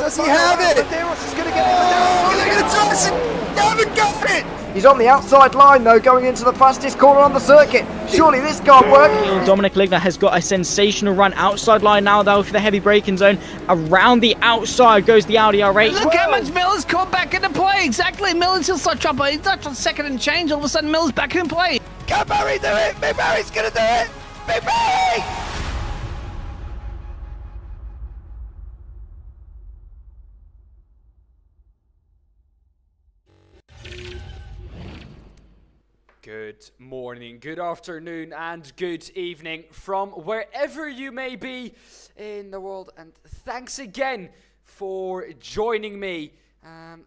Does he have it? Medeiros is going to get it. Oh, they're going to toss it. Haven't got it. He's on the outside line though, going into the fastest corner on the circuit. Surely this can't work. Dominic Ligner has got a sensational run outside line now though for the heavy braking zone. Around the outside goes the Audi R8. Look how much Miller's caught back into play. Exactly, Miller's still start trouble. He's not on second and change. All of a sudden, Miller's back in play. Can Barry do it? Big Barry's going to do it. Big Barry! Good morning, good afternoon, and good evening from wherever you may be in the world. And thanks again for joining me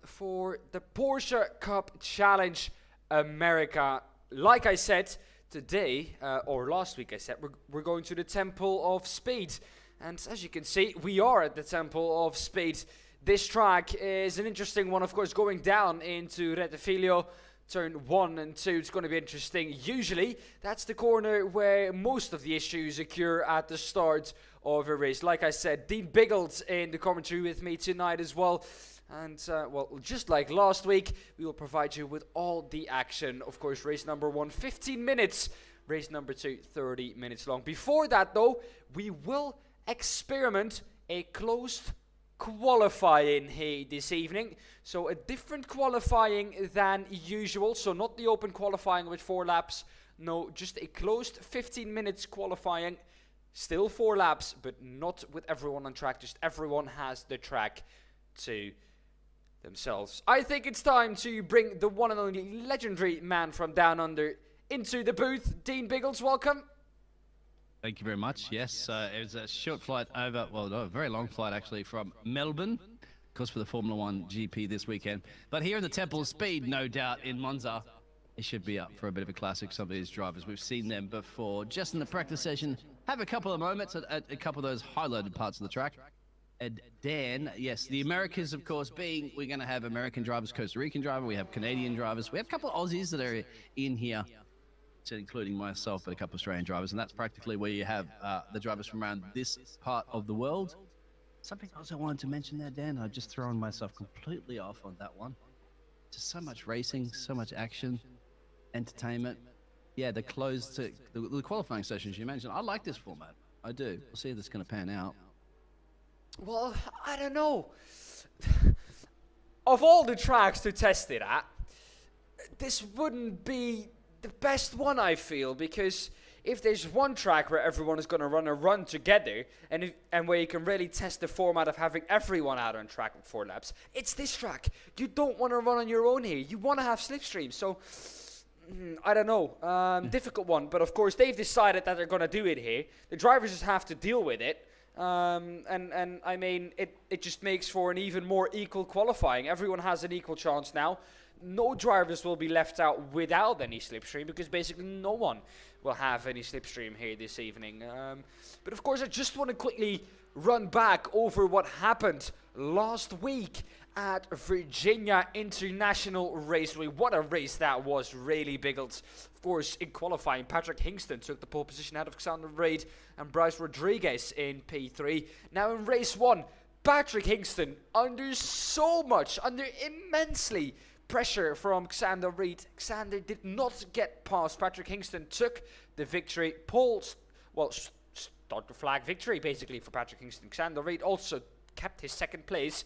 for the Porsche Cup Challenge America. Like I said, today, or last week I said, we're going to the Temple of Speed. And as you can see, we are at the Temple of Speed. This track is an interesting one, of course, going down into Rettifilo. Turn 1 and 2, it's going to be interesting. Usually, that's the corner where most of the issues occur at the start of a race. Like I said, Dean Biggles in the commentary with me tonight as well. And, well, just like last week, we will provide you with all the action. Of course, race number 1, 15 minutes. Race number 2, 30 minutes long. Before that, though, we will experiment a closed qualifying here this evening. So a different qualifying than usual. So not the open qualifying with 4 laps. No, just a closed 15 minutes qualifying. Still 4 laps, but not with everyone on track. Just everyone has the track to themselves. I think it's time to bring the one and only legendary man from down under into the booth. Dean Biggles, welcome. Thank you very much. Yes, it was a short flight over, well, no, a very long flight actually from Melbourne, of course, for the Formula One GP this weekend. But here in the Temple of Speed, no doubt, in Monza, it should be up for a bit of a classic. Some of these drivers, we've seen them before. Just in the practice session, have a couple of moments at a couple of those highlighted parts of the track. And Dan, yes, the Americas, of course, being, we're going to have American drivers, Costa Rican driver, we have Canadian drivers, we have a couple of Aussies that are in here, including myself, but a couple of Australian drivers, and that's practically where you have the drivers from around this part of the world. Something else I wanted to mention there, Dan, I've just thrown myself completely off on that one. Just so much racing, so much action, entertainment. Yeah, the the qualifying sessions you mentioned. I like this format. I do. We'll see if this is going to pan out. Well, I don't know. Of all the tracks to test it at, this wouldn't be the best one, I feel, because if there's one track where everyone is going to run together and where you can really test the format of having everyone out on track with 4 laps, it's this track. You don't want to run on your own here. You want to have slipstream. So, I don't know. Difficult one. But, of course, they've decided that they're going to do it here. The drivers just have to deal with it. And I mean, it just makes for an even more equal qualifying. Everyone has an equal chance now. No drivers will be left out without any slipstream, because basically no one will have any slipstream here this evening. But of course, I just want to quickly run back over what happened last week at Virginia International Raceway. What a race that was, really, Biggles. Of course, in qualifying, Patrick Hingston took the pole position out of Alexander Reid and Bryce Rodriguez in P3. Now in race 1, Patrick Hingston under immensely pressure from Xander Reid. Xander did not get past. Patrick Hingston took the victory. Start the flag victory basically for Patrick Hingston. Xander Reid also kept his 2nd place.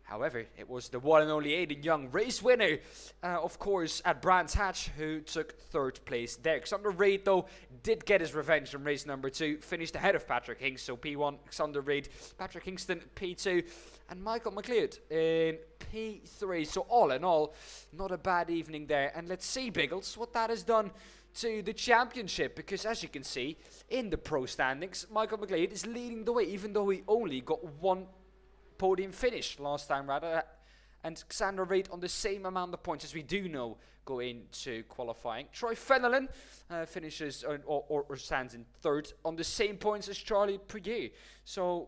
However, it was the one and only Aiden Young, race winner, of course, at Brands Hatch, who took 3rd place there. Xander Reid, though, did get his revenge in race number 2, finished ahead of Patrick Hinks. So P1, Xander Reid, Patrick Hingston, P2, and Michael McLeod in P3. So all in all, not a bad evening there. And let's see, Biggles, what that has done to the championship, because as you can see in the pro standings, Michael McLeod is leading the way, even though he only got 1 podium finish last time, rather, and Xander Reid on the same amount of points, as we do know go into qualifying. Troy Fenelon finishes or stands in 3rd on the same points as Charlie Prieur. So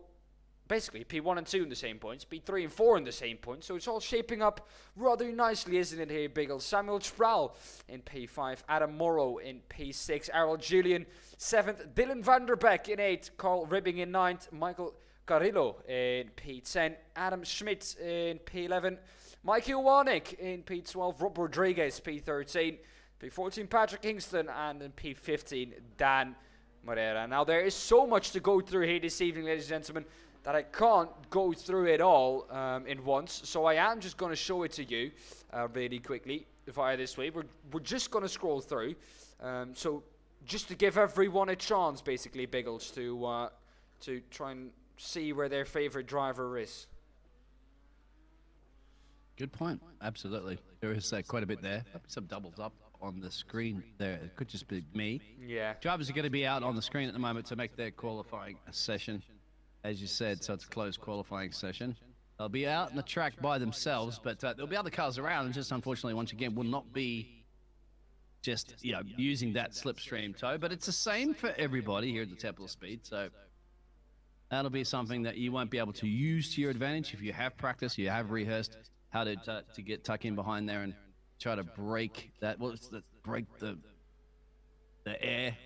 basically P1 and 2 in the same points, P3 and 4 in the same points. So it's all shaping up rather nicely, isn't it here, Biggles? Samuel Sproul in P5, Adam Morrow in P6, Errol Julian 7th, Dylan Vanderbeek in 8th, Carl Ribbing in 9th, Michael Carrillo in P10, Adam Schmidt in P11, Michael Warnick in P12, Rob Rodriguez P13, P14 Patrick Kingston, and in P15 Dan Moreira. Now there is so much to go through here this evening, ladies and gentlemen, that I can't go through it all in once, so I am just going to show it to you really quickly via this way. We're just going to scroll through, so just to give everyone a chance, basically, Biggles, to try and see where their favorite driver is. Good point. Absolutely. There is quite a bit there. Some doubles up on the screen there. It could just be me. Yeah. Drivers are going to be out on the screen at the moment to make their qualifying session. As you said, so it's a closed qualifying session. They'll be out on the track by themselves, but there'll be other cars around, and just unfortunately, once again, will not be just, using that slipstream tow. But it's the same for everybody here at the Temple of Speed, so that'll be something that you won't be able to use to your advantage if you have practiced, you have rehearsed how to tuck in behind there and try to break that. Well, break the air,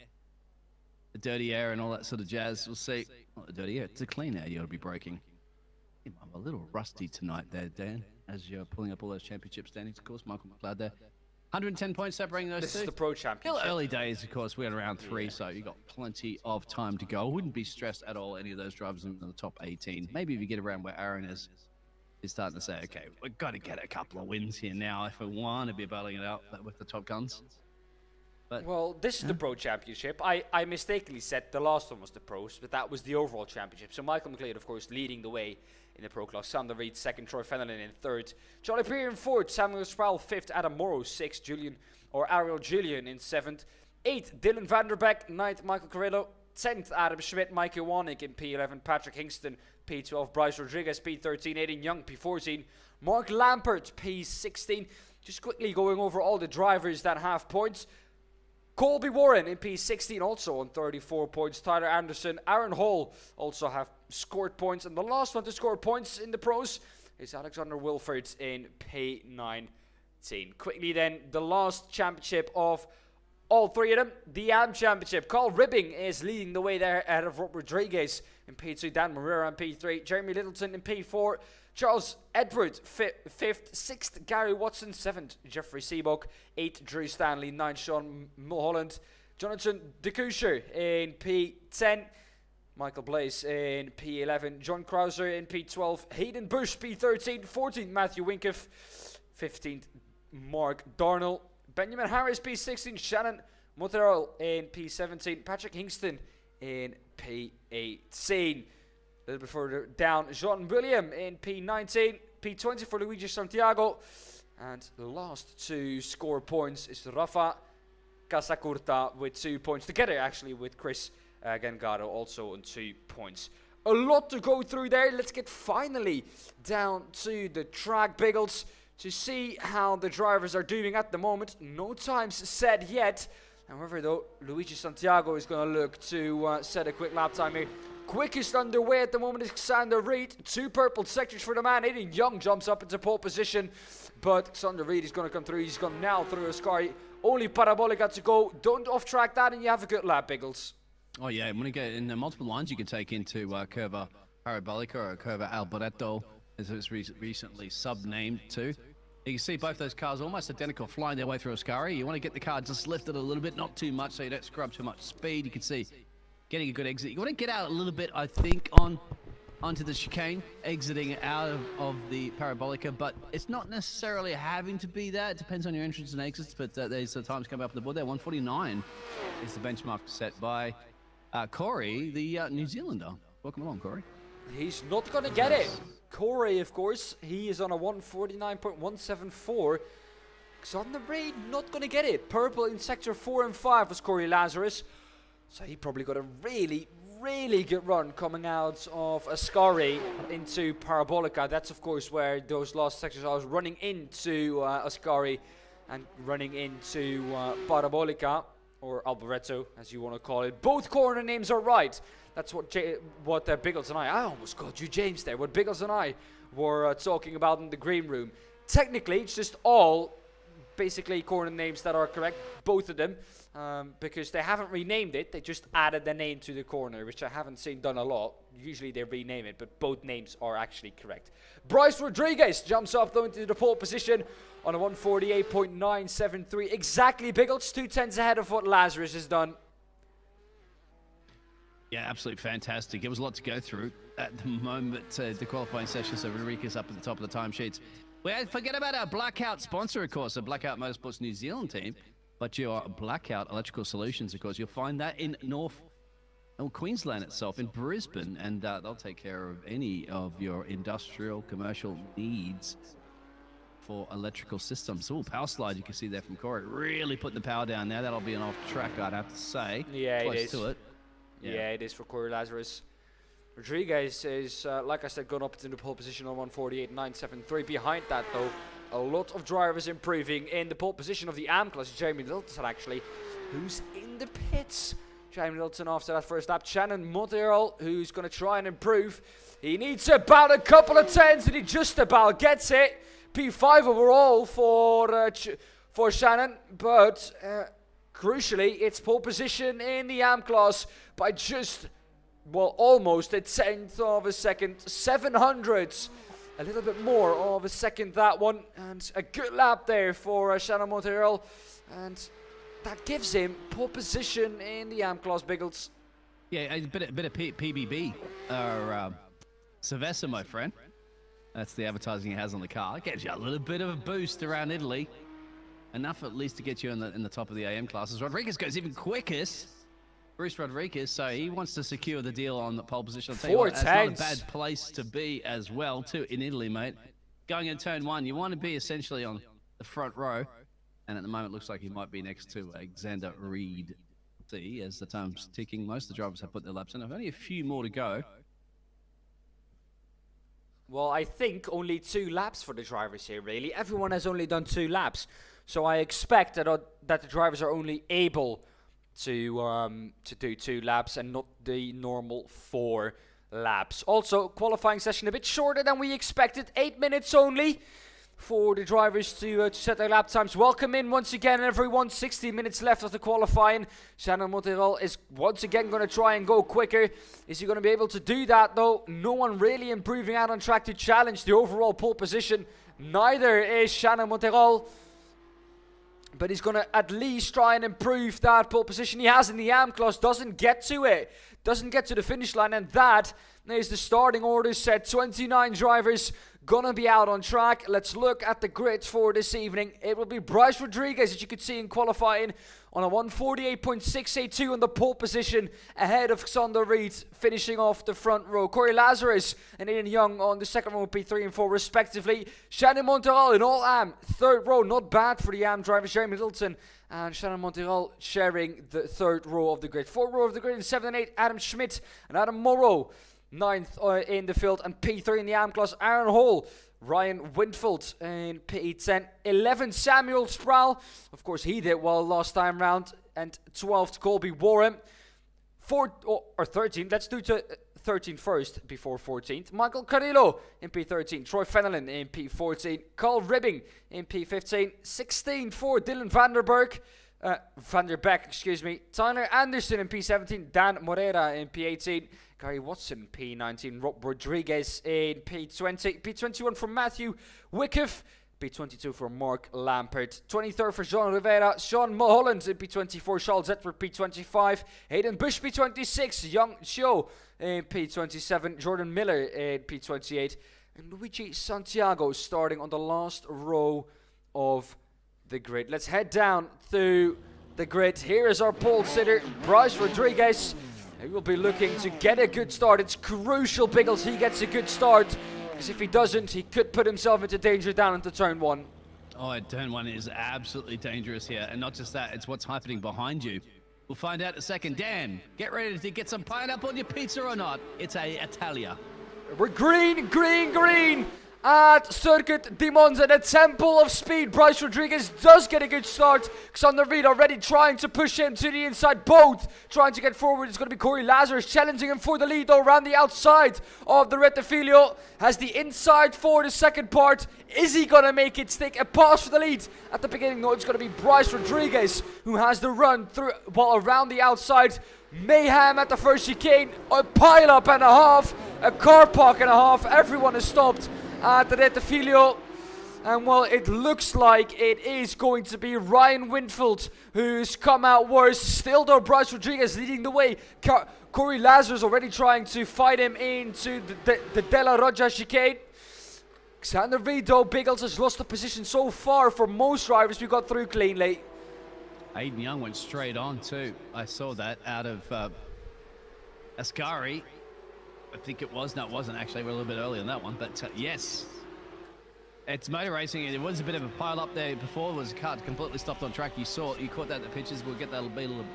the dirty air, and all that sort of jazz. We'll see. Not the dirty air, it's the clean air you'll be breaking. I'm a little rusty tonight there, Dan, as you're pulling up all those championship standings. Of course, Michael McLeod there. 110 points separating those This two. is the Pro Championship. Still early days, of course. We're in round 3, so you got plenty of time to go. I wouldn't be stressed at all, any of those drivers in the top 18. Maybe if you get around where Aaron is starting to say, okay, we've got to get a couple of wins here now if we want to be battling it out with the top guns. But, well, this is the Pro Championship. I mistakenly said the last one was the Pros, but that was the overall championship. So Michael McLeod, of course, leading the way in the Pro class. Sander Reed second, Troy Fenelon in third. Charlie Peer in fourth, Samuel Sproul fifth, Adam Morrow sixth, Ariel Julian in seventh. Eighth, Dylan Vanderbeek. Ninth, Michael Carrillo. 10th, Adam Schmidt, Michael Warnick in P11, Patrick Kingston P12, Bryce Rodriguez P13, Aiden Young P14, Mark Lampert P16. Just quickly going over all the drivers that have points. Colby Warren in P16 also on 34 points. Tyler Anderson, Aaron Hall also have scored points. And the last one to score points in the pros is Alexander Wilford in P19. Quickly then, the last championship of all three of them, the AM Championship. Carl Ribbing is leading the way there ahead of Rob Rodriguez in P2, Dan Moreira in P3, Jeremy Littleton in P4, Charles Edward 5th, 6th Gary Watson 7th, Jeffrey Seabock 8th, Drew Stanley 9th, Sean Mulholland, Jonathan DeKusher in P10, Michael Blaze in P11, John Krauser in P12, Hayden Bush P13, 14th Matthew Winkoff, 15th Mark Darnell, Benjamin Harris P16, Shannon Montero in P17, Patrick Hingston in P18. A little bit further down, Jean William in P19, P20 for Luigi Santiago. And the last to score points is Rafa Casacurta with 2 points. Together, actually, with Chris Gangaro also on 2 points. A lot to go through there. Let's get finally down to the track, Biggles, to see how the drivers are doing at the moment. No times set yet. However, though, Luigi Santiago is going to look to set a quick lap time here. Quickest underway at the moment is Xander Reed. 2 purple sectors for the man. Aiden Young jumps up into pole position. But Xander Reed is going to come through. He's going now through Ascari. Only Parabolica to go. Don't off-track that and you have a good lap, Biggles. Oh, yeah. When you get in the multiple lines, you can take into Curva Parabolica or Curva Alboreto, as it was recently sub-named to. You can see both those cars almost identical flying their way through Ascari. You want to get the car just lifted a little bit, not too much, so you don't scrub too much speed. You can see getting a good exit. You want to get out a little bit, I think, onto the chicane, exiting out of the Parabolica, but it's not necessarily having to be that. It depends on your entrance and exits, but there's times coming up on the board there. 149 is the benchmark set by Corey, the New Zealander. Welcome along, Corey. He's not going to get it. Corey, of course, he is on a 149.174. Xander Reed not going to get it. Purple in sector 4 and 5 was Corey Lazarus. So he probably got a really, really good run coming out of Ascari into Parabolica. That's, of course, where those last sectors I was running into Ascari and running into Parabolica, or Alboreto, as you want to call it. Both corner names are right. That's what Biggles and I almost called you James there, what Biggles and I were talking about in the green room. Technically, it's just all basically corner names that are correct, both of them, because they haven't renamed it. They just added the name to the corner, which I haven't seen done a lot. Usually they rename it, but both names are actually correct. Bryce Rodriguez jumps up though into the pole position on a 148.973. Exactly, Biggles, 2/10 ahead of what Lazarus has done. Yeah, absolutely fantastic. It was a lot to go through at the moment. The qualifying session, so Rodriguez up at the top of the timesheets. Well, forget about our Blackout sponsor, of course, the Blackout Motorsports New Zealand team, but your Blackout Electrical Solutions, of course, you'll find that in Queensland itself, in Brisbane, and they'll take care of any of your industrial, commercial needs for electrical systems. Oh, power slide, you can see there from Corey. Really put the power down there. That'll be an off track, I'd have to say. Yeah, Close it is. to it. Yeah, it is for Corey Lazarus. Rodriguez is, like I said, gone up into the pole position on 148.973. Behind that, though, a lot of drivers improving in the pole position of the AM class. Jeremy Littleton, actually, who's in the pits. Jeremy Littleton after that first lap. Shannon Monteiro, who's going to try and improve. He needs about a couple of tens, and he just about gets it. P5 overall for Shannon, but crucially, it's pole position in the AM class by just, well, almost a 1/10 of a second. 700ths, a little bit more of a second, that one. And a good lap there for Shannon Monteiro. And that gives him pole position in the AM class, Biggles. Yeah, a bit of PBB, or Cerveza, my friend. That's the advertising he has on the car. It gives you a little bit of a boost around Italy. Enough at least to get you in the top of the AM classes. Rodriguez goes even quickest. Bruce Rodriguez, so he wants to secure the deal on the pole position. I'll tell you what, that's not a bad place to be as well, too, in Italy, mate. Going in turn one, you want to be essentially on the front row. And at the moment, it looks like he might be next to Alexander Reed. See, as the time's ticking, most of the drivers have put their laps in. There's only a few more to go. Well, I think only 2 laps for the drivers here, really. Everyone has only done 2 laps. So I expect that the drivers are only able to do 2 laps and not the normal 4 laps. Also, qualifying session a bit shorter than we expected. 8 minutes only for the drivers to set their lap times. Welcome in once again, everyone. 60 minutes left of the qualifying. Shannon Monteiro is once again going to try and go quicker. Is he going to be able to do that, though? No one really improving out on track to challenge the overall pole position. Neither is Shannon Monteiro. But he's going to at least try and improve that pole position he has in the AM class. Doesn't get to it. Doesn't get to the finish line. And that is the starting order set. 29 drivers gonna be out on track. Let's look at the grid for this evening. It will be Bryce Rodriguez, as you could see in qualifying, on a 148.682 on the pole position, ahead of Xander Reed, finishing off the front row. Corey Lazarus and Ian Young on the second row, P3 and 4 respectively. Shannon Monteiro in all AM, third row, not bad for the AM drivers. Jeremy Middleton and Shannon Monteiro sharing the third row of the grid. Fourth row of the grid in 7 and 8, Adam Schmidt and Adam Morrow. 9th in the field, and P3 in the AM class, Aaron Hall, Ryan Windfield in P10, 11 Samuel Sproul, of course he did well last time round, and 12th Colby Warren, 13th, let's do 13th first before 14th, Michael Carrillo in P13, Troy Fenelon in P14, Carl Ribbing in P15, 16th for Dylan Vanderbeck, excuse me, Tyler Anderson in P17, Dan Moreira in P18, Gary Watson, P19, Rob Rodriguez in P20, P21 for Matthew Wyckoff, P22 for Mark Lampert, 23rd for Jean Rivera, Sean Mulholland in P24, Charles Edward P25, Hayden Bush P26, Young Cho in P27, Jordan Miller in P28, and Luigi Santiago starting on the last row of the grid. Let's head down through the grid. Here is our pole sitter, Bryce Rodriguez. He will be looking to get a good start. It's crucial, Biggles, he gets a good start, because if he doesn't, he could put himself into danger down into turn 1. Oh, turn 1 is absolutely dangerous here. And not just that, it's what's happening behind you. We'll find out in a second. Dan, get ready to get some pineapple on your pizza or not. It's a Italia. We're green, green, green. at Circuit de Monza, the Temple of Speed. Bryce Rodriguez does get a good start. Xander Reed already trying to push him to the inside. Both trying to get forward. It's going to be Corey Lazarus challenging him for the lead, though, around the outside of the Rettifilio. Has the inside for the second part. Is he going to make it stick? A pass for the lead at the beginning. No, it's going to be Bryce Rodriguez who has the run through, well, around the outside. Mayhem at the first chicane. A pile up and a half. A car park and a half. Everyone is stopped at the Rettifilio. And well, it looks like it is going to be Ryan Winfield who's come out worse. Still though, Bryce Rodriguez leading the way. Corey Lazarus already trying to fight him into the De La Roja chicane. Xander Reed though, Biggles has lost the position so far for most drivers. We got through cleanly. Aiden Young went straight on too. I saw that out of Ascari. I think it was. No, it wasn't actually. We're a little bit early on that one. But yes, it's motor racing. There was a bit of a pile up there before. It was a car completely stopped on track. You caught that in the pictures. We'll get that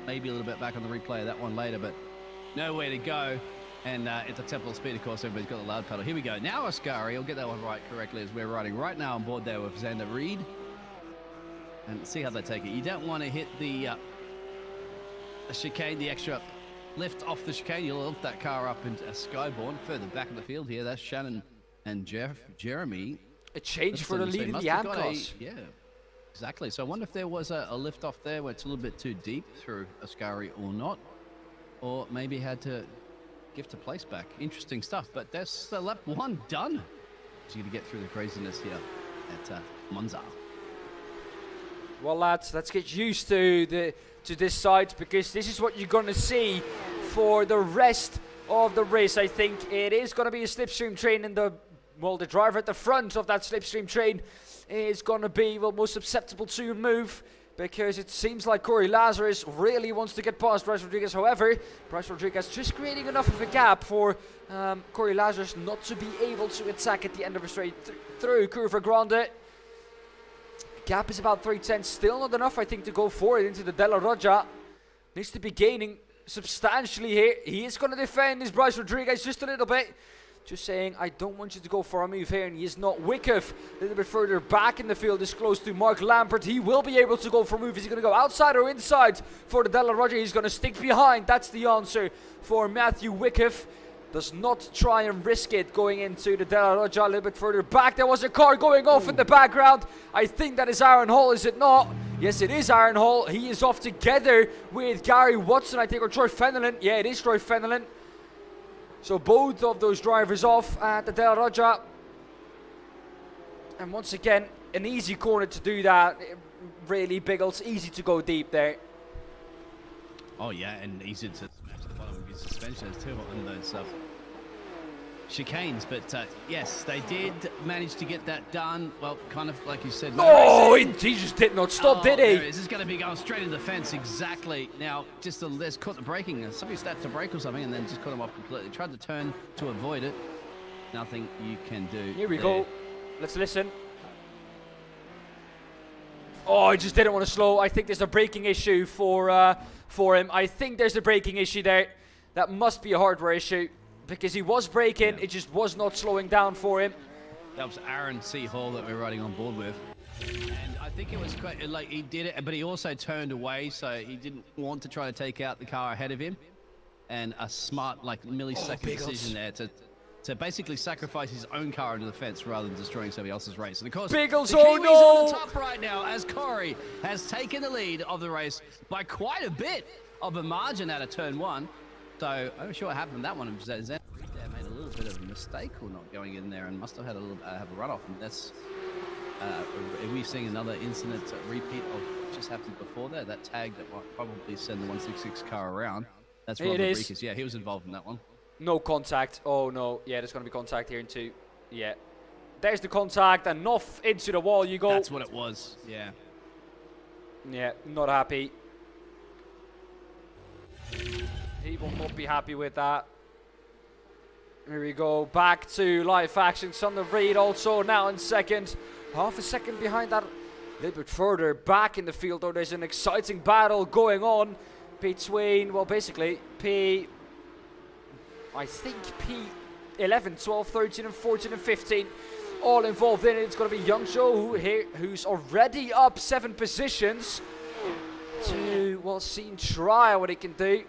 maybe a little bit back on the replay of that one later. But nowhere to go. And it's a Temple of Speed, of course. Everybody's got the loud pedal. Here we go. Now Ascari. I'll get that one right correctly as we're riding right now on board there with Xander Reed. And see how they take it. You don't want to hit the chicane, the extra lift off the chicane. You'll lift that car up into Skyborn. Further back in the field here, that's Shannon and Jeremy. A change for the lead in the AM class. Yeah, exactly. So I wonder if there was a lift off there where it's a little bit too deep through Ascari or not. Or maybe had to gift a place back. Interesting stuff. But that's the lap one done. So you're going to get through the craziness here at Monza. Well, lads, let's get used to this side, because this is what you're going to see for the rest of the race. I think it is going to be a slipstream train, and the driver at the front of that slipstream train is going to be most susceptible to a move, because it seems like Corey Lazarus really wants to get past Bryce Rodriguez. However, Bryce Rodriguez just creating enough of a gap for Corey Lazarus not to be able to attack at the end of a straight through Curva Grande. Gap is about 3/10, still not enough, I think, to go forward into the De La Roja. Needs to be gaining substantially here. He is going to defend his Bryce Rodriguez just a little bit. Just saying, I don't want you to go for a move here, and he is not. Wyckoff, a little bit further back in the field, is close to Mark Lampert. He will be able to go for a move. Is he going to go outside or inside for the De La Roja? He's going to stick behind. That's the answer for Matthew Wyckoff. Does not try and risk it going into the De La Roja. A little bit further back, there was a car going off in the background. I think that is Aaron Hall, is it not? Yes, it is Aaron Hall. He is off together with Gary Watson, I think, or Troy Fenelon. Yeah, it is Troy Fenelon. So both of those drivers off at the De La Roja. And once again, an easy corner to do that. Really, Biggles, easy to go deep there. Oh yeah, and easy to smash the bottom of his suspensions too on those chicanes. But yes, they did manage to get that done. Well, kind of like you said. Oh, he just did not stop, did he? This is going to be going straight into the fence. Exactly. Now, just there's caught the braking. Somebody started to brake or something, and then just caught him off completely. Tried to turn to avoid it. Nothing you can do. Here we go. Let's listen. Oh, he just didn't want to slow. I think there's a braking issue for him. I think there's a braking issue there. That must be a hardware issue, because he was braking. Yeah. It just was not slowing down for him. That was Aaron C. Hall that we're riding on board with. And I think it was quite, like, he did it, but he also turned away, so he didn't want to try to take out the car ahead of him. And a smart, like, millisecond decision there to basically sacrifice his own car into the fence rather than destroying somebody else's race. And of course, Biggles, the Kiwi's on the top right now as Corey has taken the lead of the race by quite a bit of a margin out of turn one. So I'm not sure what happened. That one Zen made a little bit of a mistake or not going in there, and must have had a little have a runoff. And that's are we seeing another incident repeat of what just happened before there? That tag that might probably send the 166 car around. That's Robert Rikas. Yeah, he was involved in that one. No contact. Oh no. Yeah, there's going to be contact here in two. Yeah. There's the contact, and off into the wall you go. That's what it was. Yeah. Yeah, not happy. He will not be happy with that. Here we go. Back to live action. Xander Reed also now in second. Half a second behind that. A little bit further back in the field, though. There's an exciting battle going on between, well, basically, I think P11, 12, 13, and 14, and 15. all involved in it. It's going to be Youngcho who's already up 7 positions to, well, see and try what he can do.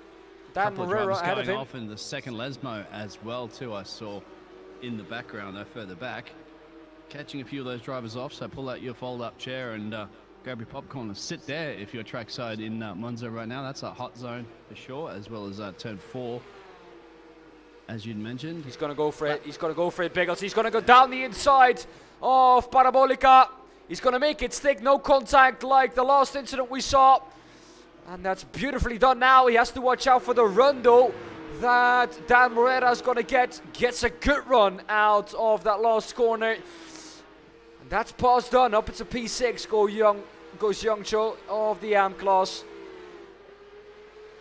Dan Morera ahead of him. Off in the second Lesmo as well too, I saw in the background though, further back. Catching a few of those drivers off, so pull out your fold-up chair and grab your popcorn and sit there if you're trackside in Monza right now. That's a hot zone for sure, as well as turn 4, as you'd mentioned. He's going to go for it. He's going to go for it, Biggles. He's going to go down the inside of Parabolica. He's going to make it stick. No contact like the last incident we saw. And that's beautifully done now. He has to watch out for the run, though, that Dan Morera is going to get. Gets a good run out of that last corner. And that's pass done. Up it's a P6. Goes Youngcho of the AM class.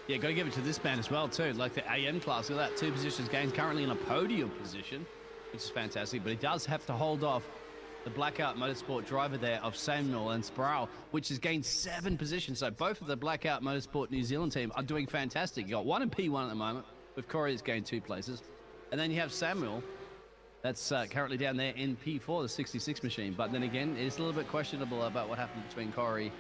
Yeah, got to give it to this man as well, too. Like the AM class, look at that. 2 positions gained, currently in a podium position, which is fantastic. But he does have to hold off the Blackout Motorsport driver there of Samuel and Sproul, which has gained 7 positions. So both of the Blackout Motorsport New Zealand team are doing fantastic. You got 1 in P1 at the moment, with Corey that's gained 2 places. And then you have Samuel, that's currently down there in P4, the 66 machine. But then again, it's a little bit questionable about what happened between Corey,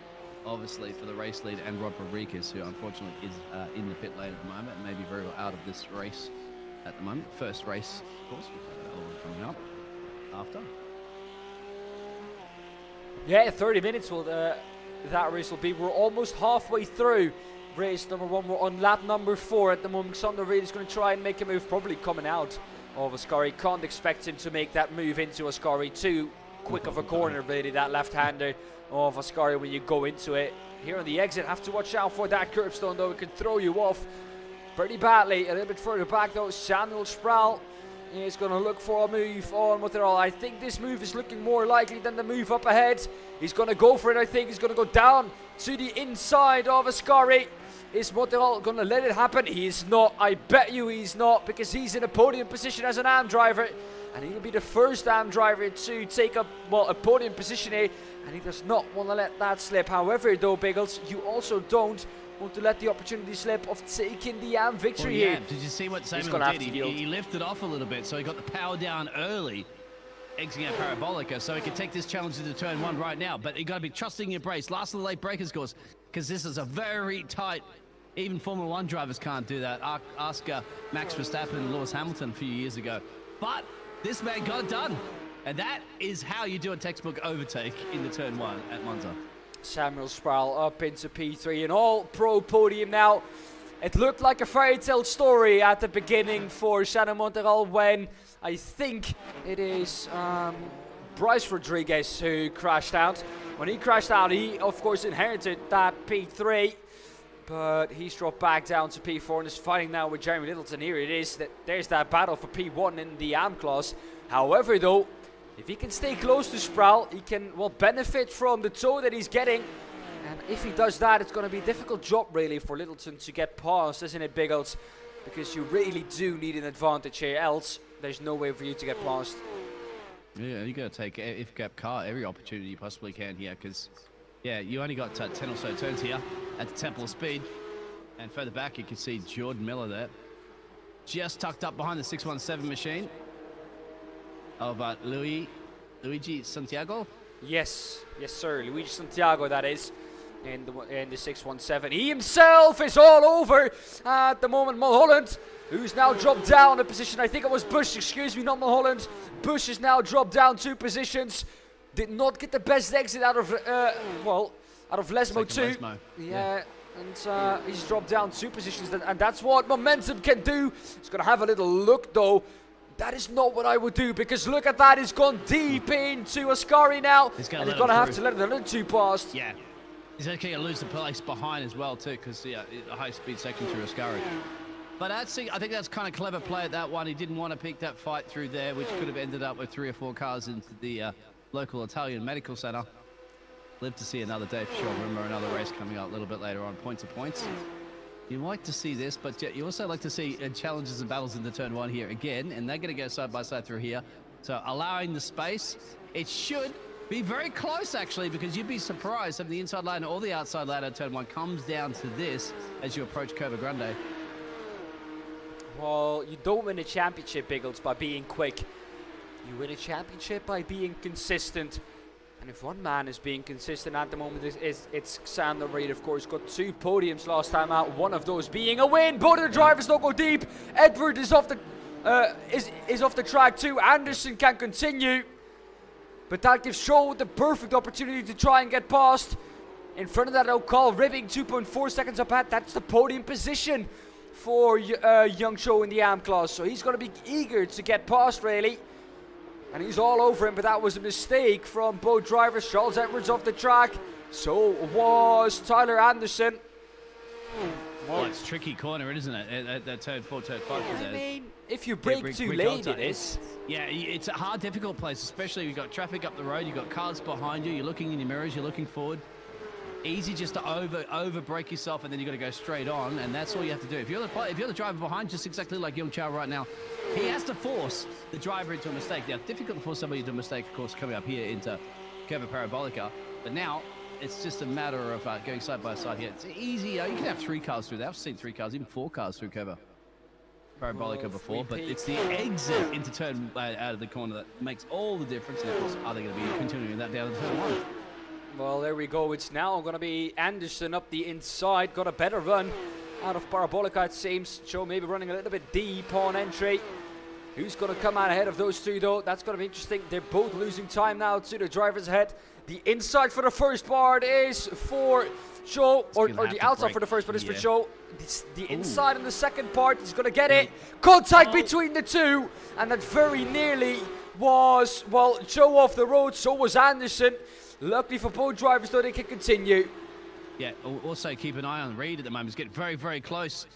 obviously, for the race lead, and Rob Rodriguez, who unfortunately is in the pit lane at the moment, and maybe very well out of this race at the moment. First race, of course, coming up after. Yeah, 30 minutes will that race will be. We're almost halfway through race number 1. We're on lap number 4 at the moment. Xander Reid is going to try and make a move, probably coming out of Ascari. Can't expect him to make that move into Ascari. Too quick of a corner, really, that left-hander of Ascari when you go into it. Here on the exit, have to watch out for that curbstone, though. It can throw you off pretty badly. A little bit further back, though, Samuel Sproul is going to look for a move on Motorol. I think this move is looking more likely than the move up ahead. He's going to go for it, I think. He's going to go down to the inside of Ascari. Is Motorol going to let it happen? He is not. I bet you he's not, because he's in a podium position as an AM driver. And he'll be the first AM driver to take up, well, a podium position here. And he does not want to let that slip. However, though, Biggles, you also don't want to let the opportunity slip of taking the AM victory here. Did you see what Samuel did? He lifted off a little bit, so he got the power down early, exiting out Parabolica, so he can take this challenge into turn 1 right now. But you got to be trusting your brace. Last of the late breakers, course, because this is a very tight. Even Formula 1 drivers can't do that. Ask Max Verstappen and Lewis Hamilton a few years ago. But this man got it done. And that is how you do a textbook overtake in the turn 1 at Monza. Samuel Sproul up into P3, an all-pro podium now. It looked like a fairy tale story at the beginning for Shannon Monteral when I think it is Bryce Rodriguez who crashed out. When he crashed out, he of course inherited that P3, but he's dropped back down to P4 and is fighting now with Jeremy Littleton. Here it is. There's that battle for P1 in the AM class. However, though, if he can stay close to Sproul, he can, well, benefit from the tow that he's getting. And if he does that, it's going to be a difficult job, really, for Littleton to get past, isn't it, Biggles? Because you really do need an advantage here, else there's no way for you to get past. Yeah, you got to take, if you have car, every opportunity you possibly can here, because, yeah, you only got 10 or so turns here at the Temple of Speed. And further back, you can see Jordan Miller there, just tucked up behind the 617 machine of Luigi Santiago. Yes, sir, Luigi Santiago, that is, in the 617. He himself is all over at the moment. Mulholland, who's now dropped down a position. I think it was Bush, excuse me, not Mulholland. Bush is now dropped down 2 positions. Did not get the best exit out of Lesmo 2. Lesmo. Yeah. And he's dropped down 2 positions, and that's what momentum can do. He's going to have a little look, though. That is not what I would do, because look at that. He's gone deep into Ascari now. He's going to have to let the little 2 past. Yeah. He's actually going to lose the place behind as well, too, because a high-speed section through Ascari. But I think that's kind of clever play at that one. He didn't want to pick that fight through there, which could have ended up with 3 or 4 cars into the local Italian medical center. Live to see another day for sure. Remember, another race coming up a little bit later on, points to points. You like to see this, but you also like to see challenges and battles into turn 1 here again, and they're going to go side by side through here. So allowing the space, it should be very close actually, because you'd be surprised if the inside line or the outside line at turn 1 comes down to this as you approach Curva Grande. Well, you don't win a championship, Biggles, by being quick. You win a championship by being consistent. And if one man is being consistent at the moment, it's Sander Reid, of course. Got 2 podiums last time out, one of those being a win. Both of the drivers don't go deep. Edward is off the is off the track too. Anderson can continue. But that gives Shaw the perfect opportunity to try and get past. In front of that O'Call, ribbing 2.4 seconds up ahead. That's the podium position for young Shaw in the AM class. So he's going to be eager to get past, really. And he's all over him, but that was a mistake from both drivers. Charles Edwards off the track. So was Tyler Anderson. Well, it's a tricky corner, isn't it? That turn 4, turn 5. I mean, if you brake too late, it is. Yeah, it's a hard, difficult place, especially you've got traffic up the road, you've got cars behind you, you're looking in your mirrors, you're looking forward. Easy just to over brake yourself, and then you've got to go straight on, and that's all you have to do. If you're the driver behind, just exactly like Young Chow right now, he has to force the driver into a mistake. Now, it's difficult to force somebody into a mistake, of course, coming up here into Curva Parabolica, but now it's just a matter of going side by side here. It's easy. You can have 3 cars through there. I've seen 3 cars, even 4 cars through Curva Parabolica before, but it's the exit into turn out of the corner that makes all the difference. And of course, are they going to be continuing that down to turn 1? Well, there we go. It's now going to be Anderson up the inside. Got a better run out of Parabolica, it seems. Joe maybe running a little bit deep on entry. Who's going to come out ahead of those 2, though? That's going to be interesting. They're both losing time now to the drivers ahead. The inside for the first part is for Joe, or the outside for the first part is for Joe. The inside in the second part, he's going to get it. Contact between the 2, and that very nearly was, well, Joe off the road, so was Anderson. Luckily for both drivers, though, they can continue. Yeah, also keep an eye on Reid at the moment. He's getting very, very close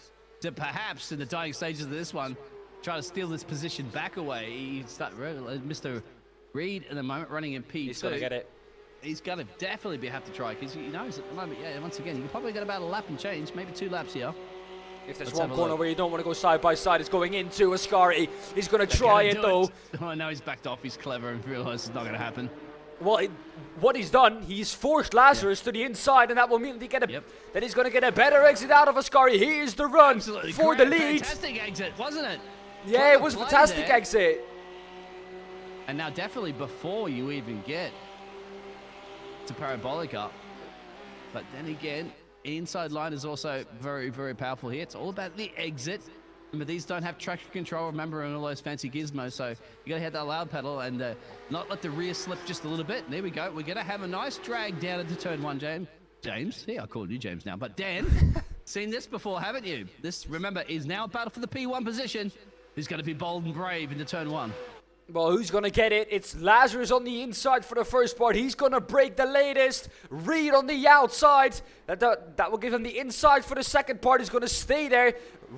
to perhaps in the dying stages of this one, try to steal this position back away. Mr. Reid at the moment running in P2. He's going to get it. He's going to definitely have to try, because he knows at the moment, yeah, once again, you can probably get about a lap and change, maybe 2 laps here. If there's one corner where you don't want to go side by side, it's going into Ascari. He's going to try it, though. Oh, now he's backed off. He's clever and realizes it's not going to happen. Well, what he's done, he's forced Lazarus to the inside, and that will mean that he's going to get a better exit out of Ascari. Here's the run for the lead. Fantastic exit, wasn't it? Yeah, it was a fantastic exit. And now definitely before you even get to Parabolica. But then again, inside line is also very, very powerful here. It's all about the exit. Remember, these don't have traction control, remember, and all those fancy gizmos, so you got to hit that loud pedal and not let the rear slip just a little bit. There we go. We're going to have a nice drag down into turn 1, James. James? Yeah, I called you James now. But Dan, seen this before, haven't you? This, remember, is now a battle for the P1 position. Who's going to be bold and brave into turn 1? Well, who's going to get it? It's Lazarus on the inside for the first part. He's going to break the latest. Reid on the outside. That will give him the inside for the second part. He's going to stay there.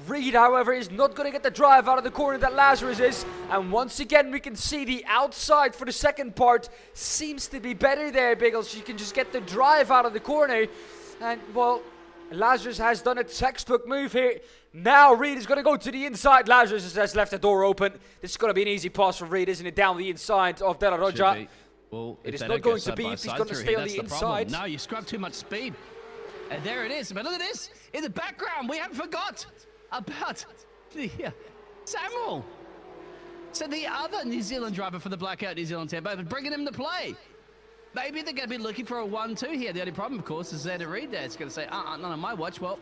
Reid, however, is not going to get the drive out of the corner that Lazarus is. And once again, we can see the outside for the second part seems to be better there, Biggles. You can just get the drive out of the corner. And, well, Lazarus has done a textbook move here. Now Reid is going to go to the inside. Lazarus has left the door open. This is going to be an easy pass for Reid, isn't it? Down the inside of De La Roja. Well, it is not going to be if he's going to stay on the inside. No, you scrub too much speed. And there it is. But look at this. In the background, we haven't forgot about the Samuel. So the other New Zealand driver for the Blackout New Zealand Tempo, but bringing him to play. Maybe they're going to be looking for a 1-2 here. The only problem, of course, is Xander Reid there. It's going to say, none on my watch. Well,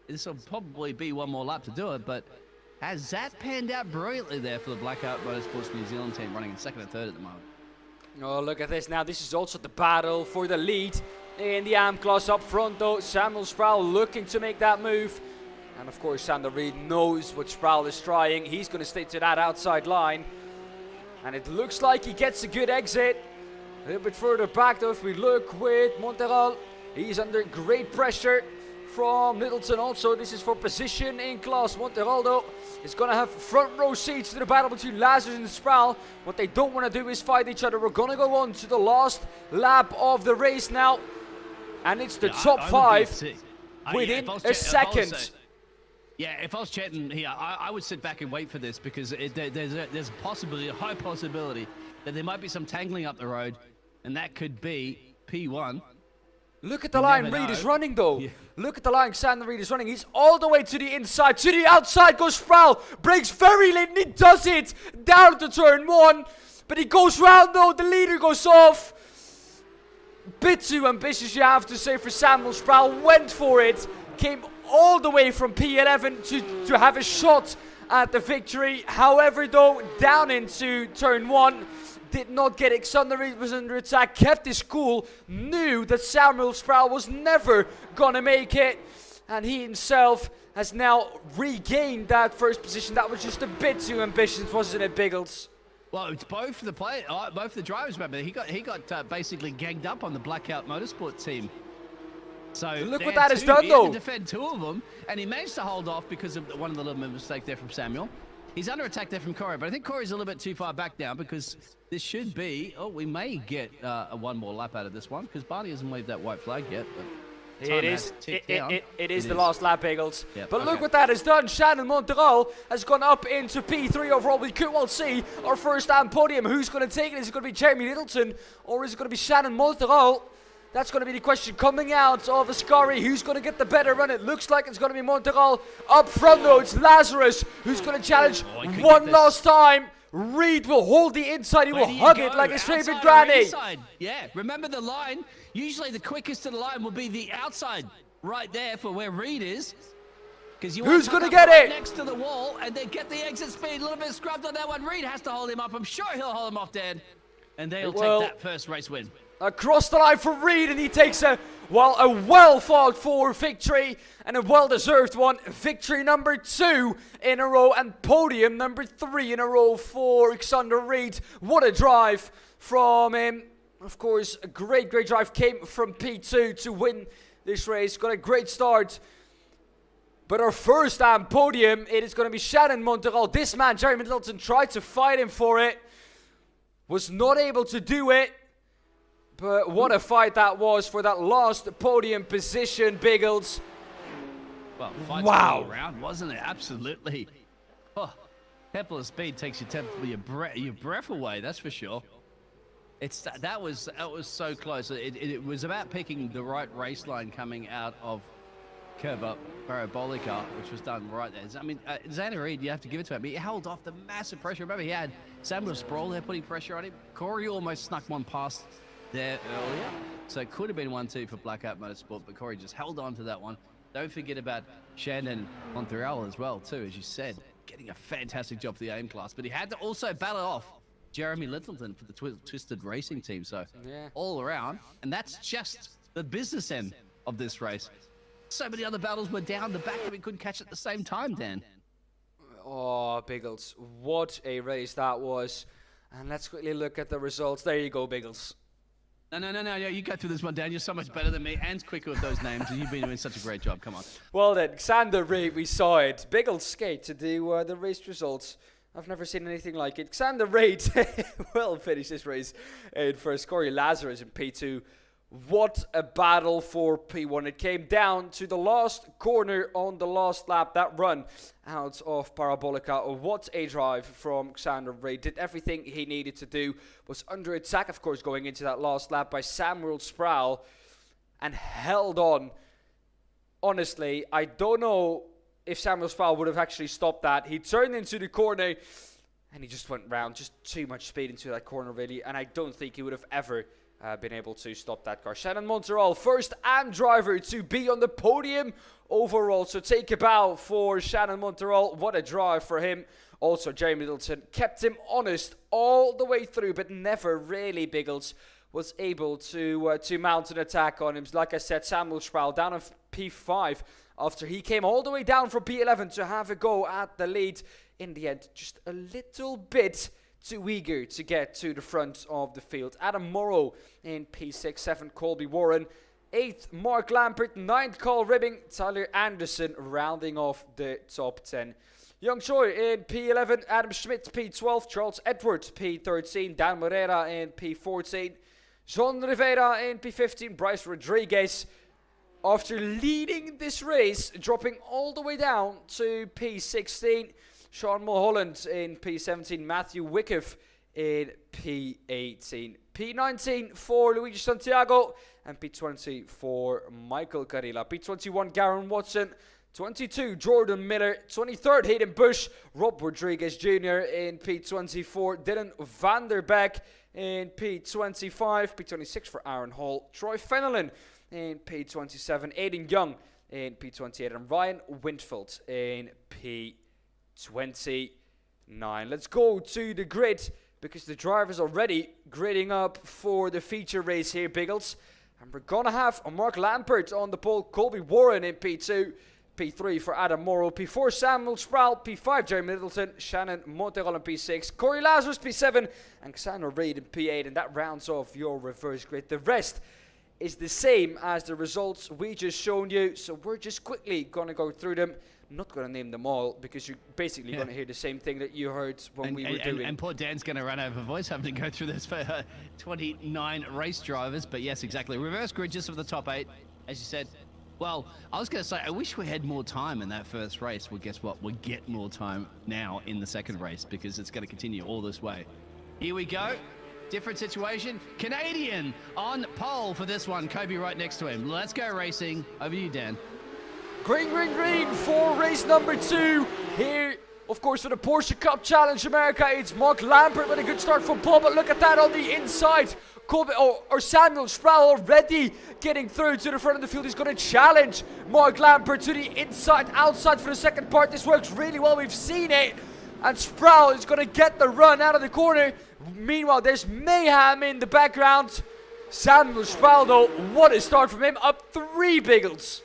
this will probably be one more lap to do it, but has that panned out brilliantly there for the Blackout Motorsports New Zealand team, running in 2nd and 3rd at the moment. Oh, look at this now. This is also the battle for the lead in the AM class up front, though. Samuel Sproul looking to make that move. And, of course, Xander Reid knows what Sproul is trying. He's going to stick to that outside line. And it looks like he gets a good exit. A little bit further back, though, if we look with Monteral, he's under great pressure from Littleton also. This is for position in class. Monteraldo is going to have front row seats to the battle between Lazarus and Sproul. What they don't want to do is fight each other. We're going to go on to the last lap of the race now. And it's the top 5 within a second. If I was chatting here, I would sit back and wait for this, because there's a possibility, a high possibility, that there might be some tangling up the road, and that could be P1. Look at the line Reid is running, though. Yeah. Look at the line Xander Reid is running. He's all the way to the inside. To the outside goes Sproul. Breaks very late, and he does it. Down to turn 1. But he goes round though, the leader goes off. Bit too ambitious, you have to say, for Samuel Sproul. Went for it, came all the way from P11 to have a shot at the victory. However though, down into turn 1, did not get it. Xander Reid was under attack, kept his cool, knew that Samuel Sproul was never gonna make it, and he himself has now regained that first position. That was just a bit too ambitious, wasn't it, Biggles? Well, it's both the both the drivers. Remember, he got basically ganged up on the Blackout Motorsport team. So look what that has done, he though. had to defend 2 of them, and he managed to hold off because of one of the little mistakes there from Samuel. He's under attack there from Corey, but I think Corey's a little bit too far back now because this should be. Oh, we may get one more lap out of this one because Barney hasn't waved that white flag yet. But it is the last lap, Bagels. Yep, But look what that has done. Shannon Monteral has gone up into P3 overall. We could well see our first time podium. Who's going to take it? Is it going to be Jeremy Littleton or is it going to be Shannon Monteral? That's going to be the question coming out of Ascari. Who's going to get the better run? It looks like it's going to be Monteral. Up front though, it's Lazarus who's going to challenge one last time. Reed will hold the inside. He will hug it like his favorite granny. Yeah, remember the line? Usually the quickest to the line will be the outside right there for where Reed is. Because you who's going to get it? Next to the wall and then get the exit speed. A little bit scrubbed on that one. Reed has to hold him up. I'm sure he'll hold him off, Dan. And they'll take that first race win. Across the line for Reed, and he takes a well fought for victory and a well-deserved one. Victory number 2 in a row and podium number 3 in a row for Xander Reid. What a drive from him. Of course, a great drive came from P2 to win this race. Got a great start. But our first time podium, it is going to be Shannon Monteral. This man, Jeremy Middleton, tried to fight him for it. Was not able to do it. But what a fight that was for that last podium position, Biggles. Well, fight's all around, wasn't it? Absolutely. Oh, temple of speed takes your breath away, that's for sure. That was so close. It was about picking the right race line coming out of curve up Parabolica, which was done right there. I mean, Xander Reid, you have to give it to him. He held off the massive pressure. Remember, he had Samuel Sproul there putting pressure on him. Corey almost snuck one past there earlier, so it could have been 1-2 for Blackout Motorsport, but Corey just held on to that one. Don't forget about Shannon Monteral as well, too, as you said, getting a fantastic job for the AIM class, but he had to also battle off Jeremy Littleton for the Twisted Racing team, so all around, and that's just the business end of this race. So many other battles were down the back that we couldn't catch at the same time, Dan. Oh, Biggles, what a race that was. And let's quickly look at the results. There you go, Biggles. No, you go through this one, Dan. You're so much better than me and quicker with those names, and you've been doing such a great job. Come on. Well then, Xander Reid, we saw it. Biggles skate to do the race results. I've never seen anything like it. Xander Reid will finish this race in first. Corey Lazarus in P2. What a battle for P1. It came down to the last corner on the last lap. That run out of Parabolica. What a drive from Xander Reid. Did everything he needed to do. Was under attack, of course, going into that last lap by Samuel Sproul. And held on. Honestly, I don't know if Samuel Sproul would have actually stopped that. He turned into the corner. And he just went round. Just too much speed into that corner, really. And I don't think he would have ever been able to stop that car. Shannon Monteral, first and driver to be on the podium overall. So take a bow for Shannon Monteral. What a drive for him. Also, Jeremy Middleton kept him honest all the way through, but never really, Biggles, was able to mount an attack on him. Like I said, Samuel Sproul down on P5 after he came all the way down from P11 to have a go at the lead. In the end, just a little bit too eager to get to the front of the field. Adam Morrow in P6, 7th Colby Warren, 8th Mark Lampert, 9th Carl Ribbing, Tyler Anderson rounding off the top 10. Young Choi in P11, Adam Schmidt P12, Charles Edwards P13, Dan Moreira in P14, John Rivera in P15, Bryce Rodriguez, after leading this race, dropping all the way down to P16, Sean Mulholland in P17, Matthew Wyckoff in P18. P19 for Luigi Santiago and P20 for Michael Carilla. P21, Garen Watson. 22, Jordan Miller. 23rd, Hayden Bush. Rob Rodriguez Jr. in P24. Dylan Vanderbeek in P25. P26 for Aaron Hall. Troy Fenelon in P27. Aiden Young in P28. And Ryan Wintfield in P29. Let's go to the grid, because the drivers are already gridding up for the feature race here, Biggles. And we're going to have Mark Lampert on the pole, Colby Warren in P2, P3 for Adam Morrow, P4 Samuel Sproul, P5 Jeremy Middleton, Shannon Monterol in P6, Corey Lazarus P7, and Cassandra Reid in P8. And that rounds off your reverse grid. The rest is the same as the results we just shown you, so we're just quickly going to go through them. I'm not going to name them all, because you're basically going to hear the same thing that you heard when we were doing. And poor Dan's going to run over voice having to go through this for 29 race drivers. But yes, exactly. Reverse grid just for the top 8, as you said. Well, I was going to say, I wish we had more time in that first race. Well, guess what? We'll get more time now in the second race, because it's going to continue all this way. Here we go. Different situation. Canadian on pole for this one. Kobe right next to him. Let's go racing. Over to you, Dan. Green, green, green for race number 2. Here, of course, for the Porsche Cup Challenge America, it's Mark Lampert with a good start from pole. But look at that on the inside. Or Samuel Sproul already getting through to the front of the field. He's going to challenge Mark Lampert to the inside, outside for the second part. This works really well. We've seen it. And Sproul is going to get the run out of the corner. Meanwhile, there's mayhem in the background. Samuel Sproul, though, what a start from him. Up 3 Biggles.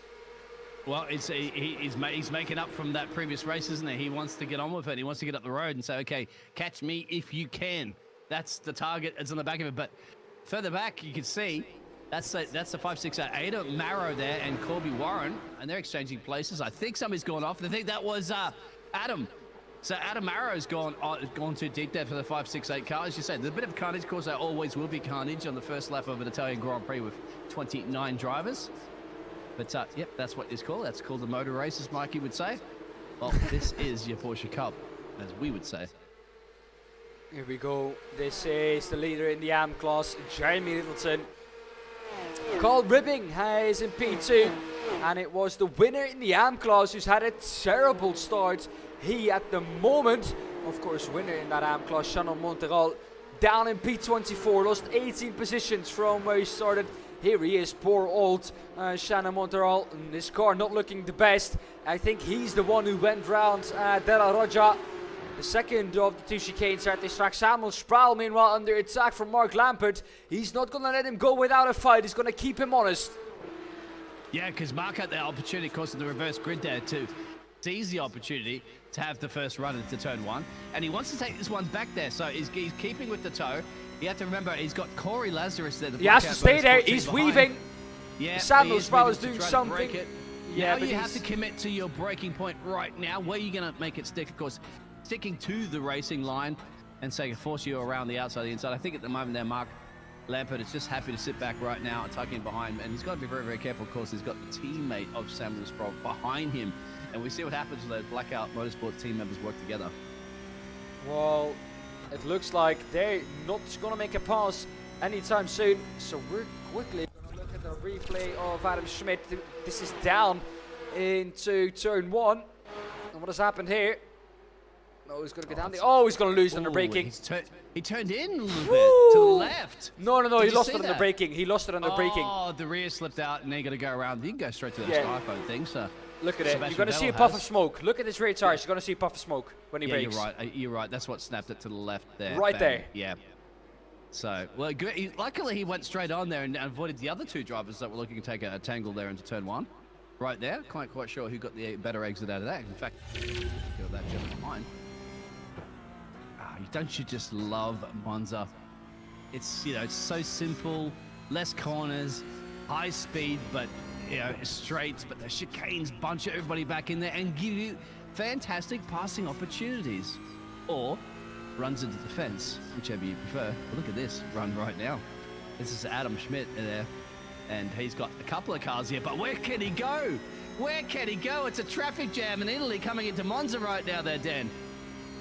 Well, he's making up from that previous race, isn't he? He wants to get on with it. He wants to get up the road and say, okay, catch me if you can. That's the target. It's on the back of it. But further back, you can see that's the 5, 6, 8, Ada Marrow there and Corby Warren, and they're exchanging places. I think somebody's gone off. I think that was Adam. So Adam Marrow's gone too deep there for the 5, 6, 8 car. As you said, there's a bit of carnage. Of course, there always will be carnage on the first lap of an Italian Grand Prix with 29 drivers. But, yep, that's what it's called. That's called the motor race, as Mikey would say. Well, this is your Porsche Cup, as we would say. Here we go. This is the leader in the AM class, Jeremy Littleton. Carl Ribbing is in P2. And it was the winner in the AM class who's had a terrible start. He, at the moment, of course, winner in that AM class, Shannon Monterol, down in P24. Lost 18 positions from where he started. Here he is, poor old Shannon Monterol. His car not looking the best. I think he's the one who went round De La Roja. The second of the 2 chicanes at this track. Samuel Sproul, meanwhile, under attack from Mark Lampert. He's not going to let him go without a fight. He's going to keep him honest. Yeah, because Mark had the opportunity, of course, in the reverse grid there to seize the opportunity to have the first run into turn 1. And he wants to take this one back there. So he's keeping with the toe. You have to remember, he's got Corey Lazarus there. He has to stay there. He's weaving. Yeah, Samuel Sproul is doing something. Yeah, but you have to commit to your braking point right now. Where are you going to make it stick? Of course, sticking to the racing line and say force you around the outside, the inside. I think at the moment there, Mark Lampert is just happy to sit back right now and tuck in behind. And he's got to be very, very careful. Of course, he's got the teammate of Samuel Sproul behind him. And we see what happens when those Blackout Motorsport team members work together. Well, it looks like they're not going to make a pass anytime soon. So we're quickly going to look at the replay of Adam Schmidt. This is down into turn 1. And what has happened here? Oh, he's going to go down. He's going to lose on the braking. He turned in a little bit to the left. No, he lost it on the braking. He lost it on the braking. Oh, the rear slipped out, and they got to go around. You can go straight to the iPhone thing. So look at it. You're going to see a puff of smoke. Look at his rear tires. You're going to see a puff of smoke when he brakes. You're right. You're right. That's what snapped it to the left there. Right there. Yeah. So, well, good. Luckily, he went straight on there and avoided the other 2 drivers that were looking to take a tangle there into turn 1. Right there. Quite sure who got the better exit out of that. In fact, feel that gentleman behind. Don't you just love Monza? It's, it's so simple, less corners, high speed, but, straights, but the chicanes bunch everybody back in there and give you fantastic passing opportunities. Or runs into the fence, whichever you prefer. But look at this run right now. This is Adam Schmidt there, and he's got a couple of cars here, but where can he go? Where can he go? It's a traffic jam in Italy coming into Monza right now there, Dan.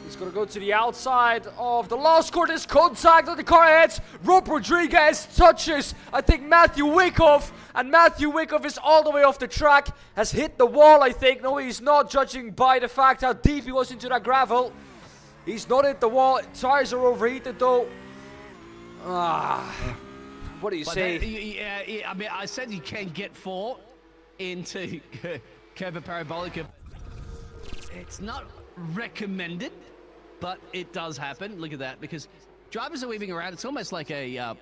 He's going to go to the outside of the last corner. There's contact on the car ahead. Rob Rodriguez touches, I think, Matthew Wyckoff. And Matthew Wyckoff is all the way off the track. Has hit the wall, I think. No, he's not, judging by the fact how deep he was into that gravel. He's not hit the wall. Tires are overheated, though. What do you say? Yeah, I mean, I said you can get 4 into Curva Parabolica. It's not recommended, but it does happen. Look at that, because drivers are weaving around. It's almost like a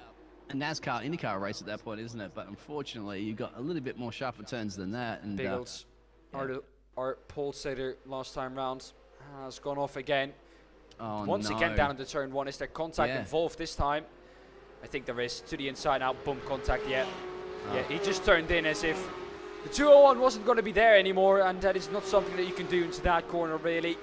NASCAR, IndyCar race at that point, isn't it? But unfortunately, you've got a little bit more sharper turns than that. And Biggles, our pole sitter last time round, has gone off again. Oh, Once no. again down into turn 1. Is there contact involved this time? I think there is. To the inside now, boom, contact, yeah. Yeah, he just turned in as if the 201 wasn't going to be there anymore, and that is not something that you can do into that corner, really.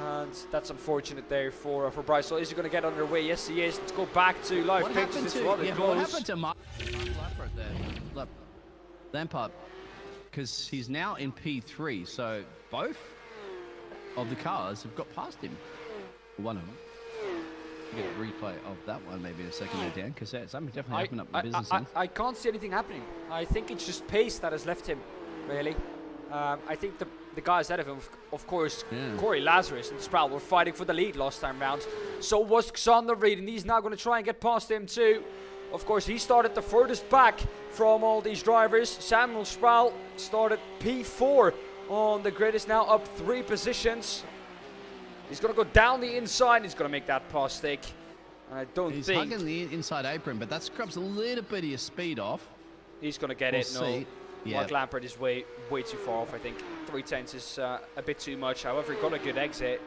And that's unfortunate there for Bryce. So is he going to get underway? Yes, he is. Let's go back to live What pictures. happened It's to, rather what close. happened to Mark Lampard there? Lampard, because he's now in P3, so both of the cars have got past him. One of them. Get a replay of that one maybe in a second there, Dan, because something definitely happened up in the business end. I can't see anything happening. I think it's just pace that has left him, really. I think the guys ahead of him, of course, Corey Lazarus and Sproul were fighting for the lead last time round. So was Xander Reed, and he's now going to try and get past him too. Of course, he started the furthest back from all these drivers. Samuel Sproul started P4 on the grid, is now up 3 positions. He's going to go down the inside. He's going to make that pass stick. And I don't He's think hugging the inside apron, but that scrubs a little bit of your speed off. he's going to get We'll it. No, see. Yeah. Mark Lampard is way too far off. I think 3/10 is a bit too much. However, he got a good exit.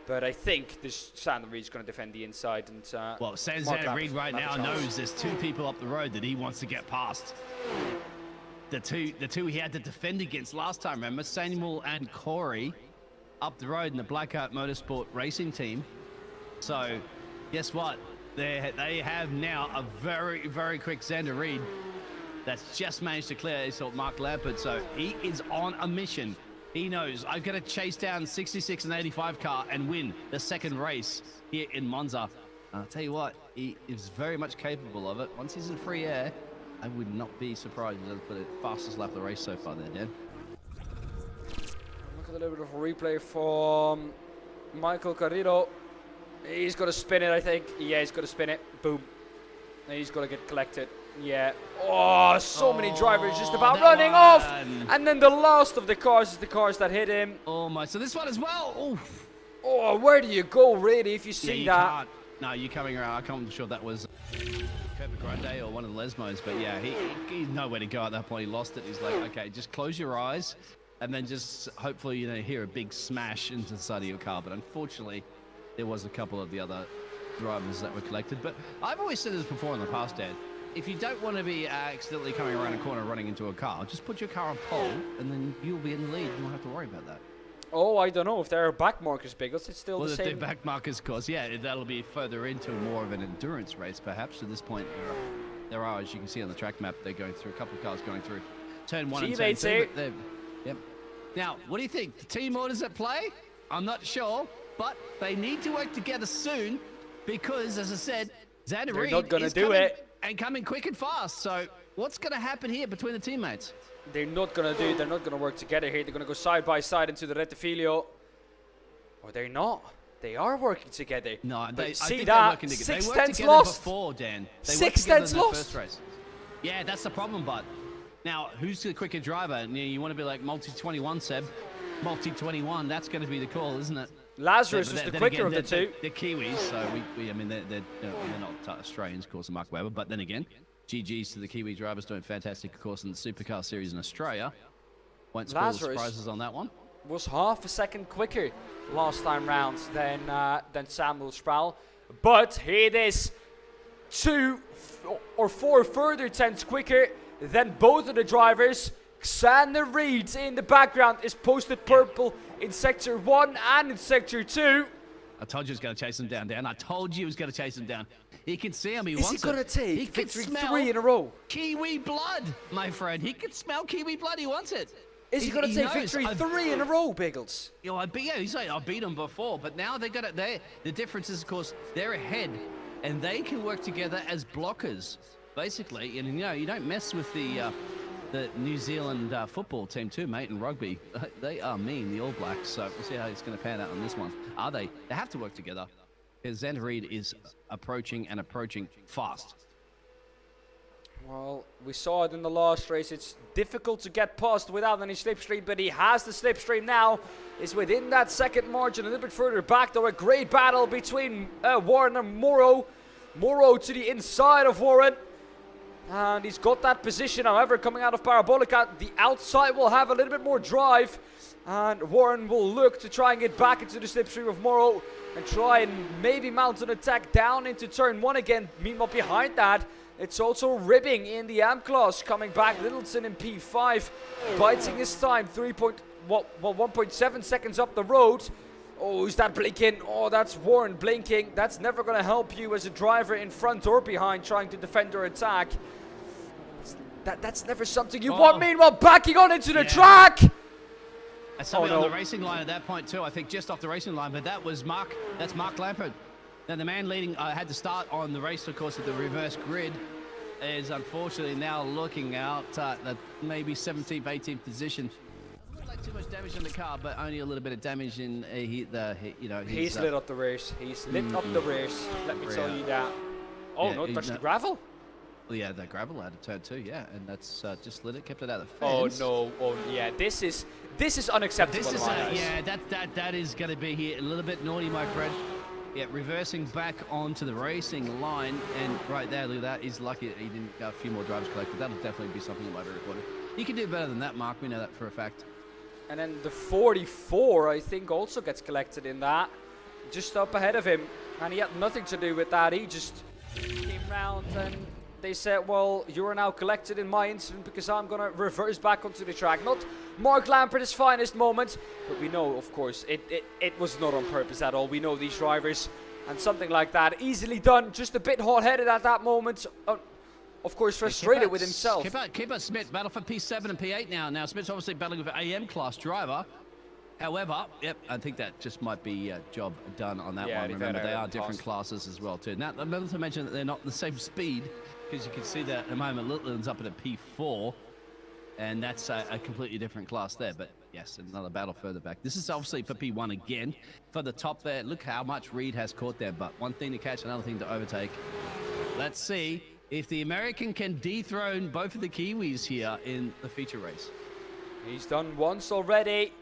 But I think this Xander Reed's going to defend the inside. And Well, Xander Reed right now knows there's 2 people up the road that he wants to get past. The two he had to defend against last time, remember? Samuel and Corey up the road in the Blackheart Motorsport racing team. So, guess what? They have now a very, very quick Xander Reed that's just managed to clear his Mark Lampard. So he is on a mission. He knows, I've got to chase down 66 and 85 car and win the second race here in Monza. And I'll tell you what, he is very much capable of it. Once he's in free air, I would not be surprised if he doesn't put it fastest lap of the race so far there, Dan. look at a little bit of a replay from Michael Carrillo. He's got to spin it, I think. Yeah, he's got to spin it. Boom. And he's got to get collected. Yeah. Oh, so many drivers just about running off. And then the last of the cars is the cars that hit him. Oh my, so this one as well. Oof. Oh, where do you go, really, if you see that? Can't. No, you're coming around. I can't be sure that was Curva Grande or one of the Lesmos, but yeah, he's nowhere to go at that point. He lost it. He's like, okay, just close your eyes and then just hopefully, hear a big smash into the side of your car. But unfortunately, there was a couple of the other drivers that were collected. But I've always said this before in the past, Dad. If you don't want to be accidentally coming around a corner running into a car, just put your car on pole and then you'll be in the lead. You won't have to worry about that. Oh, I don't know if there are back markers, Biggles. It's still the same. Well, if they're back markers, of course, yeah, that'll be further into more of an endurance race, perhaps. At this point, there are, as you can see on the track map, they're going through a couple of cars going through turn 1 and turn 2. Yep. Now, what do you think? The team orders at play? I'm not sure, but they need to work together soon because, as I said, Xander Reed not going to is do it. And coming quick and fast. So, what's going to happen here between the teammates? They're not going to work together here. They're going to go side by side into the Rettifilio. Or they're not. They are working together. No, but I see think that? they're working together. 6 They worked tenths together lost. before, Dan. They 6 worked together tenths in the lost. first race. Yeah, that's the problem, bud. Now, who's the quicker driver? And you want to be like multi-21, Seb. Multi-21, that's going to be the call, isn't it? Lazarus is the quicker of the two. They're Kiwis, so I mean, they're not Australians, of course, Mark Webber. But then again, GG's to the Kiwi drivers doing fantastic, of course, in the Supercar Series in Australia. Won't spoil the surprises on that one. Was half a second quicker last time round than Samuel Sproul. But here it is, 2 or 4 further tenths quicker than both of the drivers. Xander Reed in the background is posted purple in Sector 1 and in Sector 2. I told you he was going to chase him down, Dan. I told you he was going to chase him down. He can see him. He Is wants he going to take He can victory smell 3 in a row? Kiwi blood, my friend. He can smell Kiwi blood. He wants it. Is he going to take victory 3 in a row, Biggles? You know, he's like, I beat them before, but now they got it there. The difference is, of course, they're ahead, and they can work together as blockers, basically. And, you know, you don't mess with the New Zealand football team too, mate, and rugby. They are mean, the All Blacks, so we'll see how it's going to pan out on this one. Are they? They have to work together, because Xander Reid is approaching fast. Well, we saw it in the last race. It's difficult to get past without any slipstream, but he has the slipstream now. Is within that second margin, a little bit further back, though. A great battle between Warren and Morrow. Morrow to the inside of Warren. And he's got that position, however, coming out of Parabolica. The outside will have a little bit more drive. And Warren will look to try and get back into the slipstream of Morrow and try and maybe mount an attack down into turn 1 again. Meanwhile, behind that, it's also Ribbing in the AM class, coming back. Littleton in P5, biting his time, 1.7 seconds up the road. Oh, who's that blinking? Oh, that's Warren blinking. That's never going to help you as a driver in front or behind trying to defend or attack. That's never something you want. Meanwhile, backing on into the track. That's somebody on the racing line at that point too. I think just off the racing line, but that was Mark. That's Mark Lampard. Now the man leading had to start on the race, of course, at the reverse grid. Is unfortunately now looking out at maybe 17th, 18th position. Not like too much damage in the car, but only a little bit of damage in He's lit up the race. He's lit up the race. Let me tell you that. Oh, no, touched the gravel. Well, yeah, the gravel had a turn too, yeah, and that's just lit it, kept it out of the fence. Oh no, oh yeah, this is unacceptable. That is going to be here a little bit naughty, my friend. Yeah, reversing back onto the racing line, and right there, look at that. He's lucky he didn't get a few more drivers collected. That'll definitely be something that might be recorded. You can do better than that, Mark. We know that for a fact. And then the 44, I think, also gets collected in that, just up ahead of him, and he had nothing to do with that. He just came round and they said, well, you are now collected in my incident because I'm going to reverse back onto the track. Not Mark Lampert's finest moment, but we know, of course, it was not on purpose at all. We know these drivers, and something like that, easily done, just a bit hot-headed at that moment. Of course, frustrated with himself. Keep out Smith, battle for P7 and P8 now. Now, Smith's obviously battling with an AM class driver. However, yep, I think that just might be a job done on that one. Remember, they are different classes as well, too. Now, I'm not to mention that they're not the same speed, because you can see that at the moment, Littleton's up at a P4, and that's a completely different class there. But yes, another battle further back. This is obviously for P1 again. For the top there, look how much Reid has caught there, but one thing to catch, another thing to overtake. Let's see if the American can dethrone both of the Kiwis here in the feature race. He's done once already.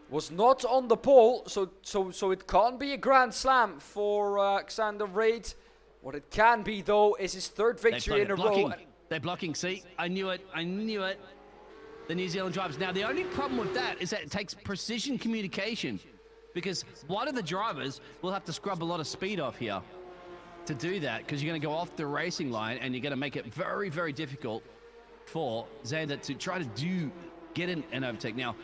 Was not on the pole, so it can't be a grand slam for Xander Reid. What it can be, though, is his third victory in a row. They're blocking. See, I knew it. The New Zealand drivers. Now, the only problem with that is that it takes precision communication, because one of the drivers will have to scrub a lot of speed off here to do that, because you're going to go off the racing line and you're going to make it very, very difficult for Xander to try to get an overtake. Now,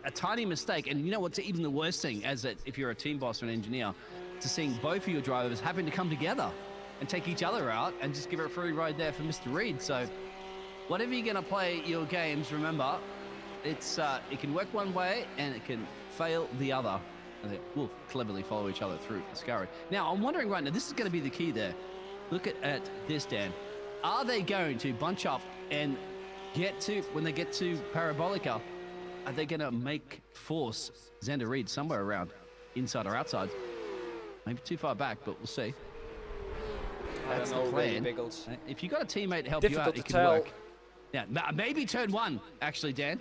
a tiny mistake, and you know what's even the worst thing, if you're a team boss or an engineer, to seeing both of your drivers having to come together and take each other out and just give it a free ride there for Mr. Reid. So whatever you're going to play your games, remember, it can work one way and it can fail the other. And they will cleverly follow each other through the scurry. Now, I'm wondering right now, this is going to be the key there. Look at this, Dan. Are they going to bunch up and when they get to Parabolica, are they going to force Xander Reid somewhere around, inside or outside? Maybe too far back, but we'll see. That's the plan. Really, if you've got a teammate to help you out, it can work. Yeah, maybe turn 1, actually, Dan.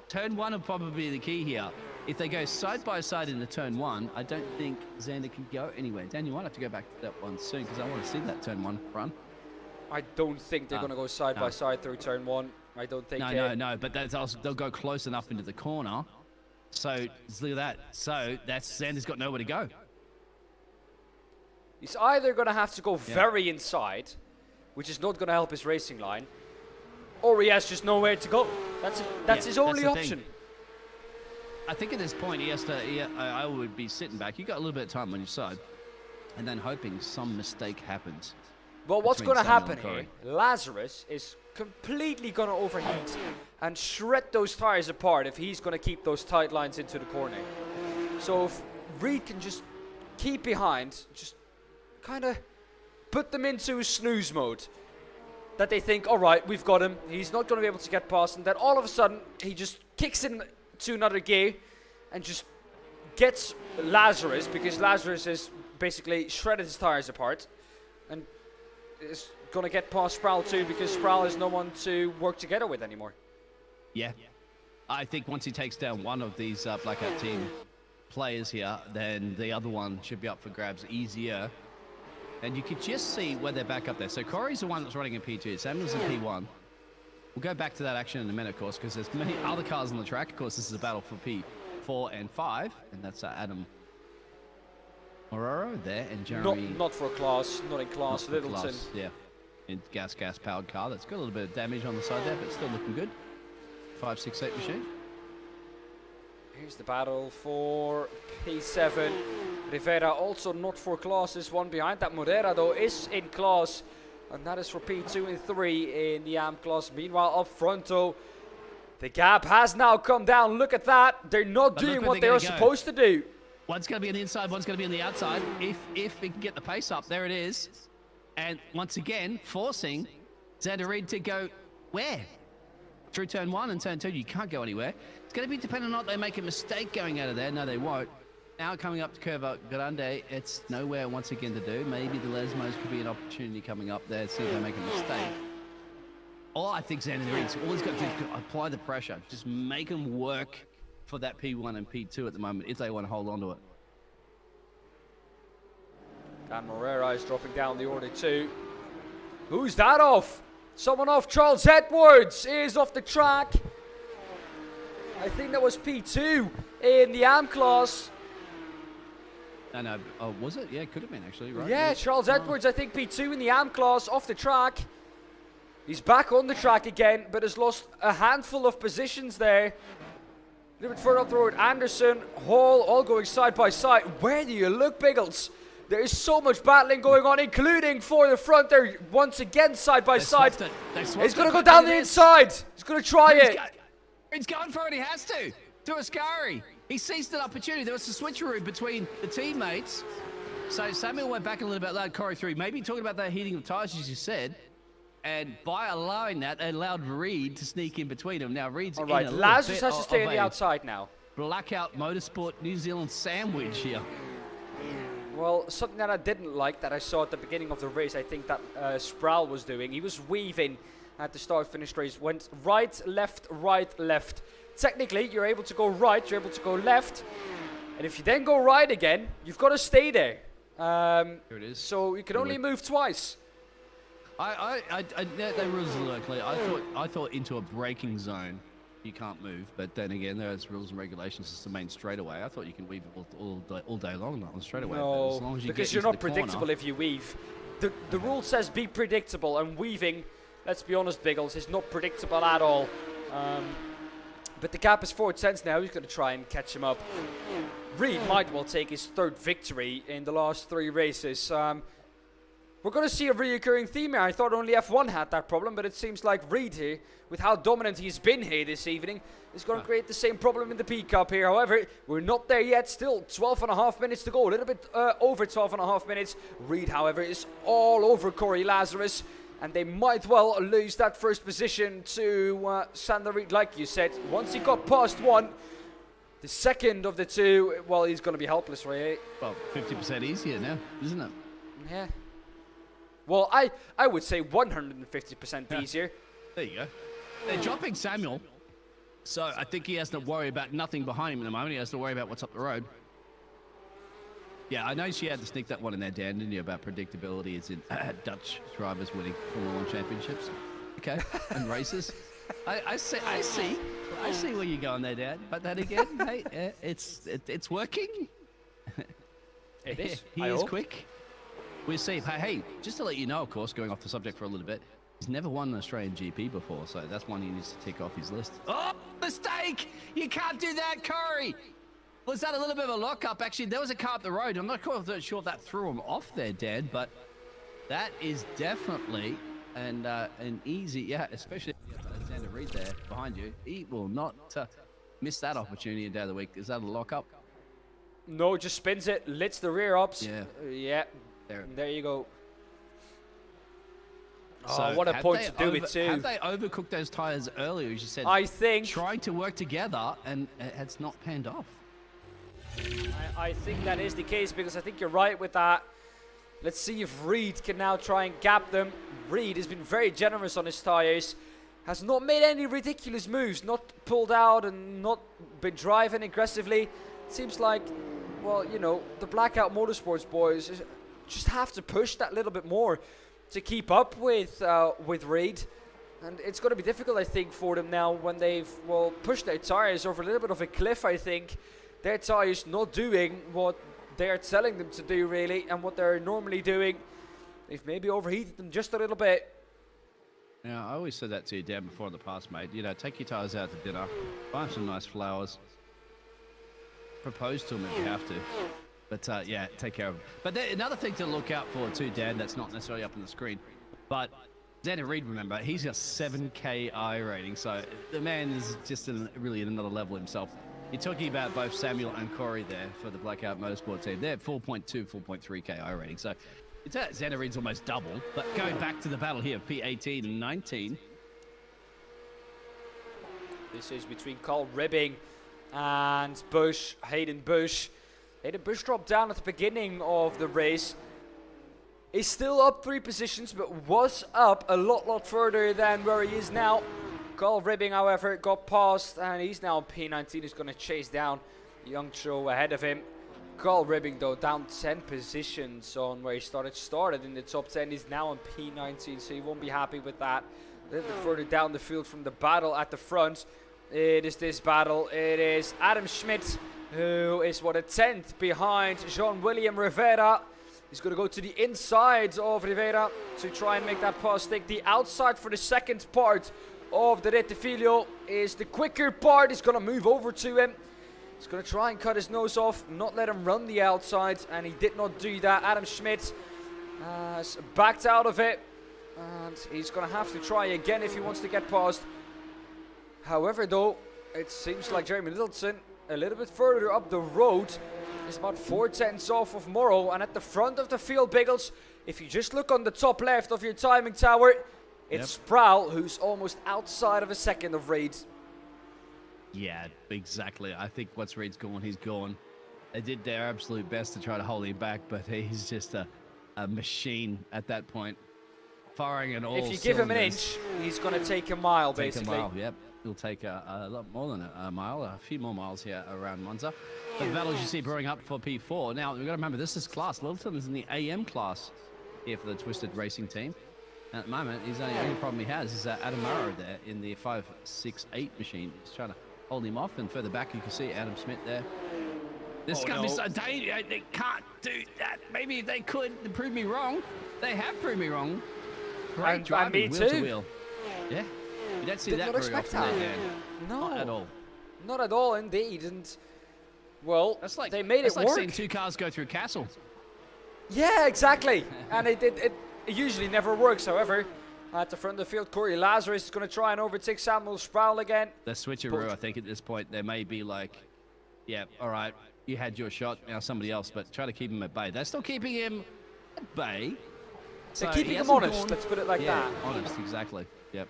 Turn 1 will probably be the key here. If they go side by side in the turn 1, I don't think Xander can go anywhere. Dan, you might have to go back to that one soon, because I want to see that turn 1 run. I don't think they're going to go side by side through turn 1. I don't think. No, but they'll go close enough into the corner. So look at that. So Xander's got nowhere to go. He's either going to have to go very inside, which is not going to help his racing line, or he has just nowhere to go. That's his only option. I think at this point he has to. I would be sitting back. You got a little bit of time on your side, and then hoping some mistake happens. Well, what's going to happen here? Lazarus is completely going to overheat and shred those tires apart if he's going to keep those tight lines into the corner. So if Reed can just keep behind, just kind of put them into snooze mode, that they think, all right, we've got him, he's not going to be able to get past, and then all of a sudden he just kicks into another gear and just gets Lazarus, because Lazarus is basically shredded his tires apart and is going to get past Sproul too, because Sproul is no one to work together with anymore. Yeah. I think once he takes down one of these Blackout team players here, then the other one should be up for grabs easier. And you could just see where they're back up there. So Corey's the one that's running in P2. Samuel's in P1. We'll go back to that action in a minute, of course, because there's many other cars on the track. Of course, this is a battle for P4 and 5. And that's Adam Mororo there and Jeremy. Not for a class, not in class, Littleton. Class, yeah. In gas powered car. That's got a little bit of damage on the side there, but still looking good. 568 machine. Here's the battle for P7. Rivera also not for class, is one behind that. Morera though is in class, and that is for P2 and 3 in the AMP class. Meanwhile up front though, the gap has now come down. Look at that, they're not doing what they are supposed to do. One's going to be on the inside, one's going to be on the outside. If we can get the pace up, there it is. And once again, forcing Xander Reed to go where? Through turn 1 and turn 2, you can't go anywhere. It's going to be dependent on not they make a mistake going out of there. No, they won't. Now coming up to Curva Grande, it's nowhere once again to do. Maybe the Lesmos could be an opportunity coming up there, see if they make a mistake. I think Xander Reed's all he's got to do is apply the pressure. Just make them work for that P1 and P2 at the moment if they want to hold on to it. And Morera is dropping down the order too. Who's that off? Someone off. Charles Edwards is off the track. I think that was P2 in the AM class. No. Oh, was it? Yeah, it could have been actually, right? Yeah, Charles Edwards, I think P2 in the AM class, off the track. He's back on the track again, but has lost a handful of positions there. A little bit further up the road, Anderson, Hall, all going side by side. Where do you look, Biggles? There is so much battling going on, including for the front there, once again side by side. He's going to go down the inside. He's going to try it. He's going for it, he has to Ascari. He seized an opportunity. There was a switcheroo between the teammates. So Samuel went back a little bit, allowed Corey through. Maybe talking about that heating of tires, as you said. And by allowing that, they allowed Reed to sneak in between them. Now Reed's all right, in a Lazarus has to stay on the outside now. Blackout Motorsport New Zealand sandwich here. Well, something that I didn't like that I saw at the beginning of the race, I think that Sproul was doing. He was weaving at the start-finish race. Went right, left. Technically, you're able to go right, you're able to go left. And if you then go right again, you've got to stay there. Here it is. So you can only move twice. The rules are a little clear. I thought into a braking zone, you can't move. But then again, there's rules and regulations. It's the main straightaway. I thought you can weave it all day long, not on straightaway. No, as long as you because get you're into not the predictable corner. if you weave. The rule says be predictable, and weaving, let's be honest, Biggles, is not predictable at all. But the gap is 4 tenths now. He's going to try and catch him up. Reed might well take his third victory in the last 3 races. We're going to see a reoccurring theme here. I thought only F1 had that problem, but it seems like Reed here, with how dominant he's been here this evening, is going to create the same problem in the P Cup here. However, we're not there yet. Still 12.5 minutes to go. A little bit over 12.5 minutes. Reed, however, is all over Corey Lazarus. And they might well lose that first position to Xander Reed, like you said. Once he got past one, the second of the two, well, he's going to be helpless, right? Well, 50% easier now, isn't it? Yeah. Well, I would say 150% easier. There you go. They're dropping Samuel, so I think he has to worry about nothing behind him at the moment. He has to worry about what's up the road. Yeah, I know she had to sneak that one in there, Dan, didn't you, about predictability as in Dutch drivers winning Formula 1 championships. Okay, and races. I see where you're going there, Dan. But then again, hey, it's working. It is. He is quick. We'll see. Hey, just to let you know, of course, going off the subject for a little bit, he's never won an Australian GP before, so that's one he needs to tick off his list. Oh, mistake! You can't do that, Corey! Was that a little bit of a lock-up? Actually, there was a car up the road. I'm not sure if that threw him off there, Dan, but that is definitely and easy. Yeah, especially Alexander Reed there behind you. He will not miss that opportunity in Day of the Week. Is that a lock-up? No, just spins it, lets the rear ups. Yeah. Yeah. There you go. So oh, what a point to do it too. Have they overcooked those tyres earlier, as you said? I think. Trying to work together, and it's not panned off. I think that is the case, because I think you're right with that. Let's see if Reed can now try and gap them. Reed has been very generous on his tyres. Has not made any ridiculous moves. Not pulled out and not been driving aggressively. Seems like, well, you know, the Blackout Motorsports boys just have to push that little bit more to keep up with Reed. And it's going to be difficult, I think, for them now when they've, well, pushed their tyres over a little bit of a cliff, I think. Their tyres not doing what they're telling them to do, really, and what they're normally doing. They've maybe overheated them just a little bit. Yeah, I always said that to you, Dan, before in the past, mate. You know, take your tyres out to dinner, buy them some nice flowers, propose to them if you have to. But, yeah, take care of them. But another thing to look out for, too, Dan, that's not necessarily up on the screen, but Xander Reed, remember, he's got 7K I rating, so the man is just really at another level himself. You're talking about both Samuel and Corey there for the Blackout Motorsport team. They're at 4.2, 4.3K I rating. So it's Xander Reed's almost double. But going back to the battle here, P18 and 19. This is between Carl Ribbing and Bush, Hayden Bush. Hayden Bush dropped down at the beginning of the race. He's still up 3 positions, but was up a lot further than where he is now. Carl Ribbing, however, got past, and he's now on P19. He's going to chase down Young Cho ahead of him. Carl Ribbing, though, down 10 positions on where he started in the top 10. He's now on P19, so he won't be happy with that. A little bit further down the field from the battle at the front. It is this battle. It is Adam Schmidt, who is, what, a 10th behind Jean-William Rivera. He's going to go to the inside of Rivera to try and make that pass stick. The outside for the second part of the Rettifilio is the quicker part. He's going to move over to him. He's going to try and cut his nose off, not let him run the outside, and he did not do that. Adam Schmidt has backed out of it, and he's going to have to try again if he wants to get past. However, though, it seems like Jeremy Littleton a little bit further up the road is about 4/10 off of Morrow, and at the front of the field, Biggles, if you just look on the top left of your timing tower, it's Sproul, who's almost outside of a second of Reed. Yeah, exactly. I think once Reed's gone, he's gone. They did their absolute best to try to hold him back, but he's just a machine at that point, firing at all If you give him an inch, he's going to take a mile, basically. A mile, yep. He'll take a lot more than a mile, a few more miles here around Monza. But the battles you see brewing up for P4. Now, we've got to remember, this is class. Littleton is in the AM class here for the Twisted Racing team. At the moment, the only problem he has is Adam Murrow there in the 568 machine. He's trying to hold him off, and further back you can see Adam Smith there. This is going to be so dangerous. They can't do that. Maybe if they could prove me wrong. They have proved me wrong. Great driving, wheel to wheel. Yeah, you don't see that very often there, Dan. No, not at all. Not at all, indeed. And well, that's like, they made it work. It's like seeing 2 cars go through Castle. Yeah, exactly. And it usually never works, however. At the front of the field, Corey Lazarus is going to try and overtake Samuel Sproul again. The switcheroo, I think, at this point, they may be like, yeah, all right, you had your shot, now somebody else, but try to keep him at bay. They're still keeping him at bay. They're keeping him honest, let's put it like that. Honest, exactly. Yep.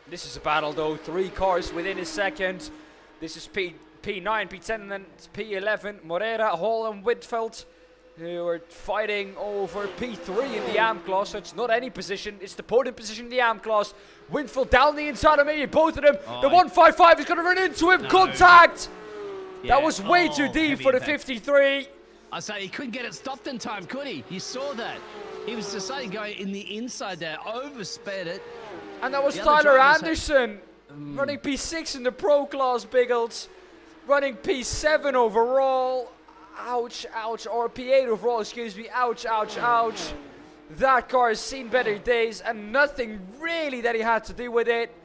This is a battle, though. 3 cars within a second. This is P9, P10, and then it's P11. Morera, Hall, and Whitfield, who are fighting over P3 in the AM class. So it's not any position, it's the podium position in the AM class. Winfield down the inside of me, both of them. The 155 is going to run into him. No. Contact! Yeah. That was way too deep for the 53. I say he couldn't get it stopped in time, could he? You saw that. He was deciding going in the inside there, oversped it. And that was Tyler Anderson, running P6 in the Pro class, Biggles. Running P7 overall. Ouch, ouch, or P8 overall, excuse me. Ouch, ouch, ouch. That car has seen better days, and nothing really that he had to do with it.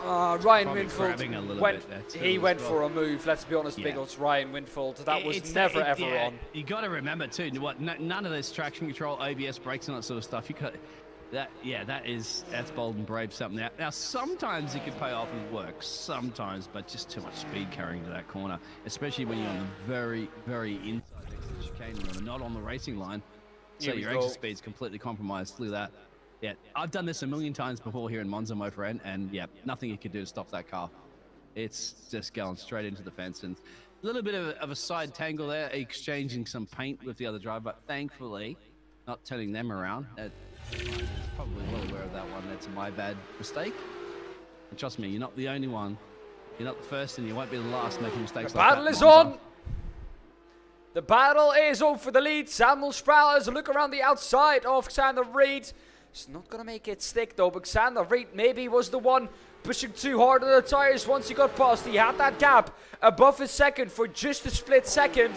Ryan Winfield went for a move, let's be honest, Biggles. Ryan Winfield, that was never ever on. You got to remember too, none of this traction control, ABS brakes and that sort of stuff. That's bold and brave something. Now sometimes it can pay off and work, sometimes, but just too much speed carrying to that corner, especially when you're on the very, very inside next to the chicane, remember, not on the racing line. So your exit speed's completely compromised. Look at that. Yeah, I've done this a million times before here in Monza, my friend, and yeah, nothing you can do to stop that car. It's just going straight into the fence, and a little bit of a side tangle there, exchanging some paint with the other driver, but thankfully not turning them around. I'm probably well aware of that one. That's my bad mistake. And trust me, you're not the only one. You're not the first, and you won't be the last making mistakes The like that. battle is on. The battle is on for the lead. Samuel Sproul has a look around the outside of Xander Reed. He's not going to make it stick, though, but Xander Reed maybe was the one pushing too hard on the tires once he got past. He had that gap above his second for just a split second,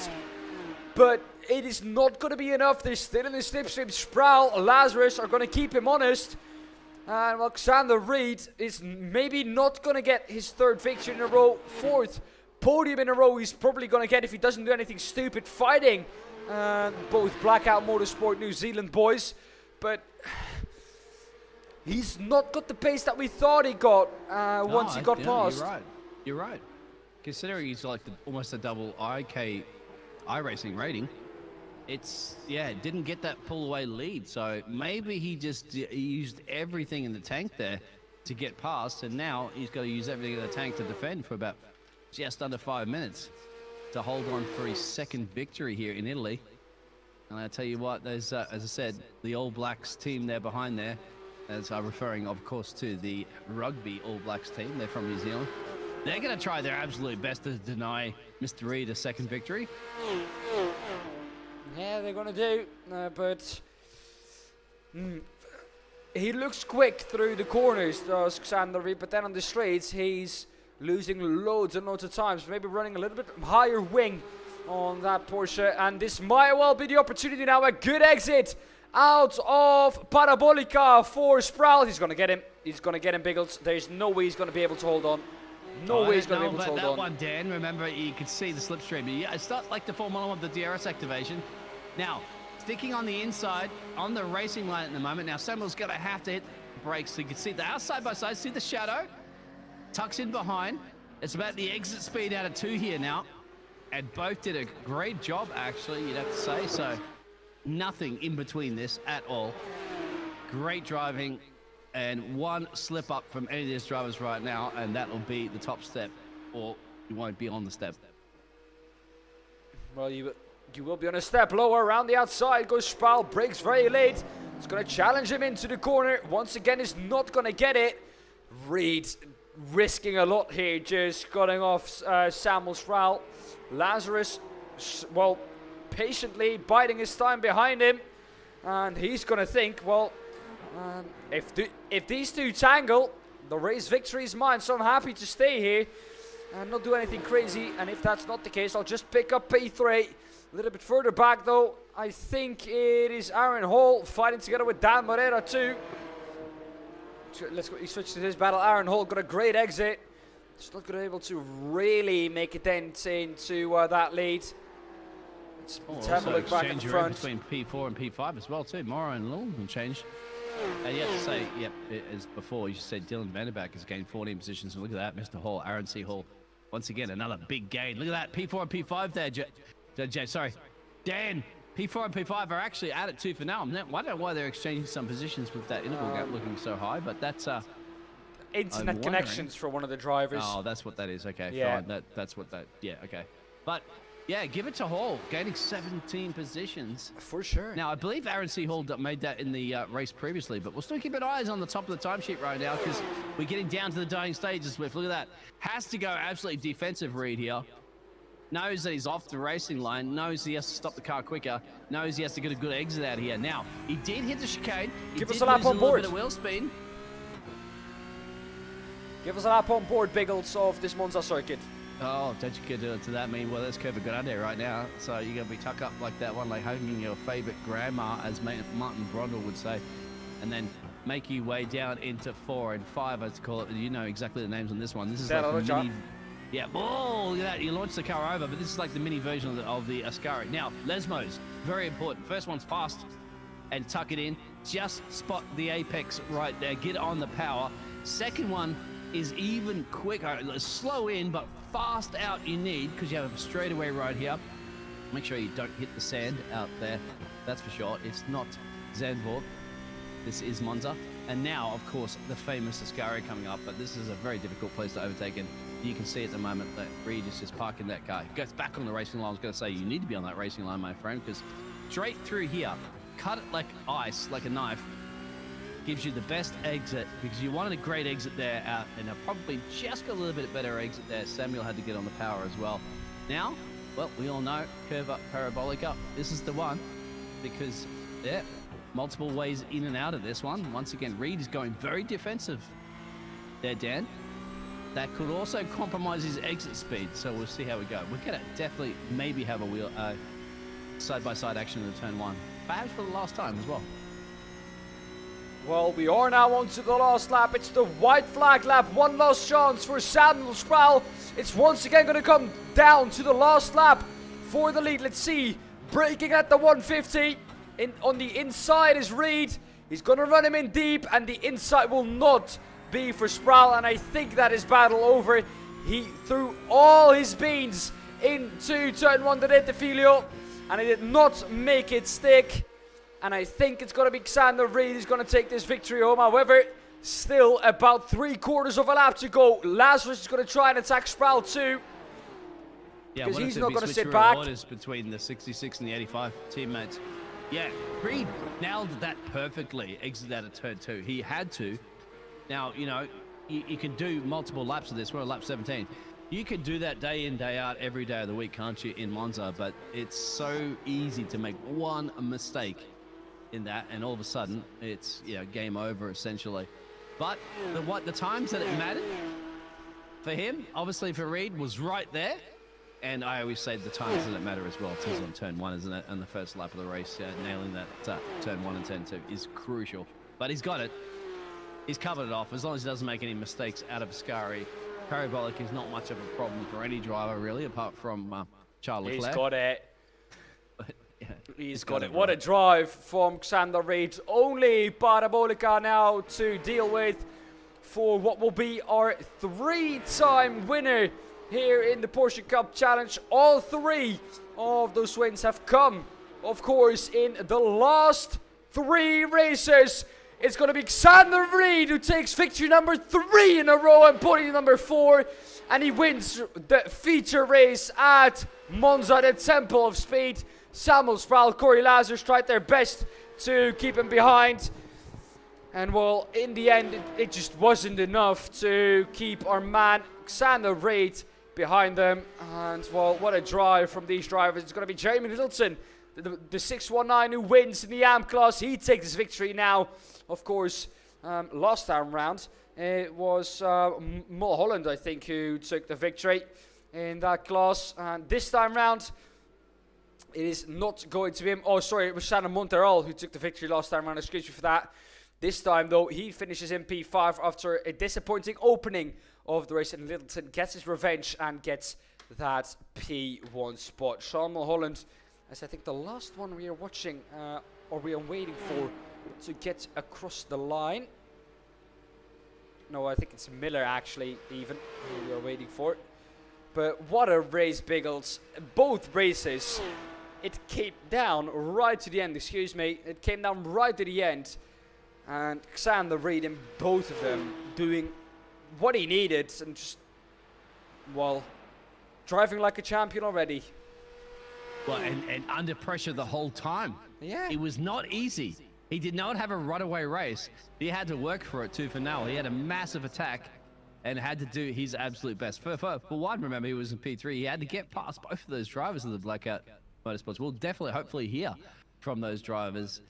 but it is not going to be enough. They're still in the slipstream. Sproul, Lazarus are going to keep him honest. And well, Xander Reed is maybe not going to get his third victory in a row, fourth podium in a row he's probably going to get if he doesn't do anything stupid, fighting both Blackout Motorsport New Zealand boys. But he's not got the pace that we thought he got once he got past. You're right. Considering he's like almost a double iRacing rating, it didn't get that pull away lead. So maybe he just used everything in the tank there to get past, and now he's got to use everything in the tank to defend for about just under 5 minutes to hold on for his second victory here in Italy. And I tell you what, there's, as I said, the All Blacks team there behind there, as I'm referring, of course, to the rugby All Blacks team. They're from New Zealand. They're going to try their absolute best to deny Mr. Reed a second victory. Yeah, they're going to do, but he looks quick through the corners, does Xander Reed, but then on the straights, he's losing loads and loads of times, maybe running a little bit higher wing on that Porsche, and this might well be the opportunity now. A good exit out of Parabolica for Sproul. He's going to get him. He's going to get him, Biggles. There's no way he's going to be able to hold on. No way he's going to be able to hold on. That one, Dan, remember, you could see the slipstream. Yeah, it's not like the Formula 1 of the DRS activation. Now, sticking on the inside, on the racing line at the moment. Now, Samuel's going to have to hit the brakes. So you can see the outside by side. See the shadow? Tucks in behind. It's about the exit speed out of 2 here now. And both did a great job, actually, you'd have to say. So, nothing in between this at all. Great driving. And one slip up from any of these drivers right now, and that'll be the top step, or you won't be on the step. Well, you will be on a step lower. Around the outside goes Sproul, brakes very late. It's going to challenge him into the corner. Once again, is not going to get it. Reed risking a lot here, just cutting off Samuel Sproul. Lazarus, well, patiently biding his time behind him, and he's going to think, well, if these two tangle, the race victory is mine, so I'm happy to stay here and not do anything crazy. And if that's not the case, I'll just pick up P3. A little bit further back, though, I think it is Aaron Hall fighting together with Dan Moreira too. Let's go. He switched to his battle. Aaron Hall got a great exit. Just not going to be able to really make a dent into that lead. Let's have a look back in front. Between P4 and P5 as well too. Morrow and Lil will change. You have to say, yep, as before, you said Dylan Vanderback has gained 14 positions. And look at that, Mr. Hall, Aaron C. Hall. Once again, another big gain. Look at that, P4 and P5 there, sorry. Dan, P4 and P5 are actually at it too for now. I don't know why they're exchanging some positions with that interval gap looking so high, but that's... internet connections for one of the drivers. Oh, that's what that is. Okay, yeah. Fine. That's what that... Yeah, okay. But... yeah, give it to Hall, gaining 17 positions. For sure. Now, I believe Aaron C. Hall made that in the race previously, but we'll still keep an eye on the top of the timesheet right now because we're getting down to the dying stages, Swift. Look at that. Has to go absolutely defensive, Reed, here. Knows that he's off the racing line, knows he has to stop the car quicker, knows he has to get a good exit out here. Now, he did hit the chicane. Give us a lap on board. Bit of wheel spin. Give us a lap on board, Biggles, of this Monza circuit. Oh, don't you get to that? I mean, well, there's Curva Grande right now, so you're going to be tucked up like that one, like hugging your favourite grandma, as Martin Brundle would say, and then make your way down into 4 and 5, as to call it. You know exactly the names on this one. This is like the mini... Yeah, oh, look at that. You launched the car over, but this is like the mini version of the Ascari. Now, Lesmos, very important. First one's fast and tuck it in. just spot the apex right there. Get on the power. Second one is even quicker. Slow in, but fast out you need, because you have a straightaway right here. Make sure you don't hit the sand out there. That's for sure. It's not Zandvoort. This is Monza. And now, of course, the famous Ascari coming up. But this is a very difficult place to overtake. And you can see at the moment that Reed is just parking that car. He goes back on the racing line. I was going to say, you need to be on that racing line, my friend, because straight through here, cut it like ice, like a knife, gives you the best exit, because you wanted a great exit there out, and probably just got a little bit better exit there. Samuel had to get on the power as well. Now, well, we all know, curve up, parabolic up. This is the one, because, yeah, multiple ways in and out of this one. Once again, Reed is going very defensive there, Dan. That could also compromise his exit speed, so we'll see how we go. We're going to definitely maybe have a wheel side-by-side action in turn one, perhaps for the last time as well. Well, we are now on to the last lap. It's the white flag lap. One last chance for Samuel Sproul. It's once again going to come down to the last lap for the lead. Let's see. Braking at the 150. On the inside is Reed. He's going to run him in deep, and the inside will not be for Sproul. And I think that is battle over. He threw all his beans into turn one to hit the Filio, and he did not make it stick. And I think it's going to be Xander Reed who's going to take this victory home. However, still about 3/4 of a lap to go. Lazarus is going to try and attack Sproul too. Yeah, because he's not going to sit back. Orders between the 66 and the 85 teammates. Yeah, Reed nailed that perfectly. Exit out of turn two. He had to. Now, you know, you can do multiple laps of this. We're at lap 17. You could do that day in, day out, every day of the week, can't you, in Monza? But it's so easy to make one mistake in that, and all of a sudden, it's, you know, game over, essentially. But the times that it mattered for him, obviously for Reed, was right there. And I always say the times that matter as well. It is on turn one, isn't it? And the first lap of the race, nailing that turn one and turn two is crucial. But he's got it. He's covered it off. As long as he doesn't make any mistakes out of Ascari, parabolic is not much of a problem for any driver, really, apart from Charles Leclerc. He's got it. Yeah, he's got it. What a drive from Xander Reed. Only Parabolica now to deal with for what will be our 3-time winner here in the Porsche Cup Challenge. All 3 of those wins have come, of course, in the last 3 races. It's going to be Xander Reed who takes victory number 3 in a row and podium number 4. And he wins the feature race at Monza, the Temple of Speed. Samuel Sproul, Corey Lazarus tried their best to keep him behind. And well, in the end, it just wasn't enough to keep our man Xander Reed behind them. And well, what a drive from these drivers. It's going to be Jamie Littleton, the 619 who wins in the AM class. He takes his victory now. Of course, last time round, it was Mulholland, I think, who took the victory in that class. And this time round, it is not going to be him. Oh, sorry, it was Shannon Monterol who took the victory last time round. Excuse me for that. This time, though, he finishes in P5 after a disappointing opening of the race. And Littleton gets his revenge and gets that P1 spot. Sean Mulholland, as I think the last one we are watching, or we are waiting for to get across the line. No, I think it's Miller, actually, even, who we are waiting for. But what a race, Biggles. Both races, it came down right to the end, excuse me. It came down right to the end. And Xander Reed in both of them doing what he needed and just, well, driving like a champion already. Well, and under pressure the whole time. Yeah. It was not easy. He did not have a runaway race. He had to work for it too for now. He had a massive attack and had to do his absolute best. For one, remember, he was in P3. He had to get past both of those drivers in the Blackout Motorsports. We'll definitely, hopefully, hear from those drivers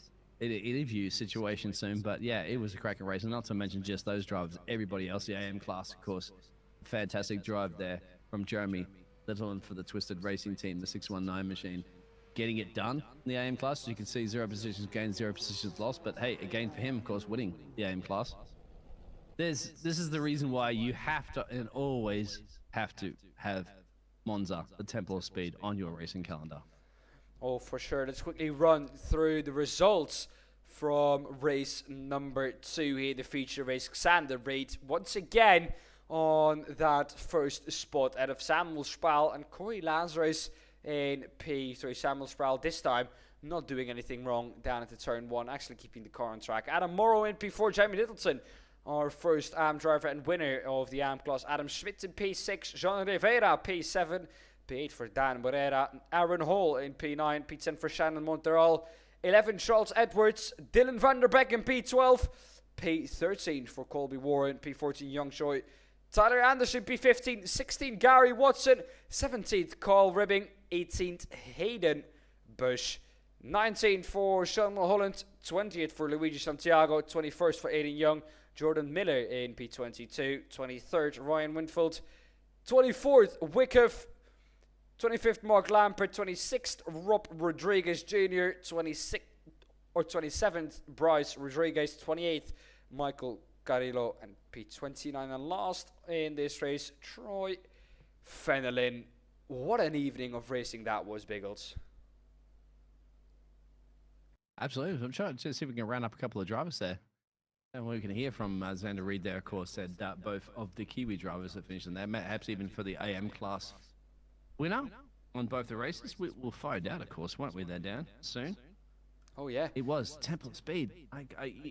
in an interview situation soon. But yeah, it was a cracking race. And not to mention just those drivers, everybody else, the AM class, of course. Fantastic drive there from Jeremy Littleton for the Twisted Racing Team, the 619 machine. Getting it done in the AM class. As you can see, 0 positions gained, 0 positions lost. But hey, again for him, of course, winning the AM class. This is the reason why you have to and always have to have Monza, the Temple of Speed, on your racing calendar. Oh, for sure. Let's quickly run through the results from race number 2 here, the feature race. Xander Reid once again on that first spot out of Samuel Sproul and Corey Lazarus Samuel Sproul this time not doing anything wrong down into turn 1, actually keeping the car on track. Adam Morrow in P4, Jamie Littleton, our first AM driver and winner of the AM class. Adam Schmidt in P6, Jean Rivera P7, P8 for Dan Moreira, Aaron Hall in P9, P10 for Shannon Monteral, 11 Charles Edwards, Dylan van der Beek in P12, P13 for Colby Warren, P14 Young Choi, Tyler Anderson P15, 16 Gary Watson, 17th Carl Ribbing, 18th Hayden Bush, 19th for Sean Mulholland, 20th for Luigi Santiago, 21st for Aiden Young, Jordan Miller in P22, 23rd Ryan Winfield, 24th Wyckoff, 25th Mark Lampert, 26th Rob Rodriguez Jr., 27th Bryce Rodriguez, 28th Michael Carillo, and P29. And last in this race, Troy Fenelon. What an evening of racing that was, Biggles. Absolutely. I'm trying to see if we can round up a couple of drivers there. And we can hear from Xander Reid there, of course, said both of the Kiwi drivers that finished in there, perhaps even for the AM class winner on both the races. We'll find out, of course, won't we, there, Dan, soon? Oh, yeah. It was Temple Speed.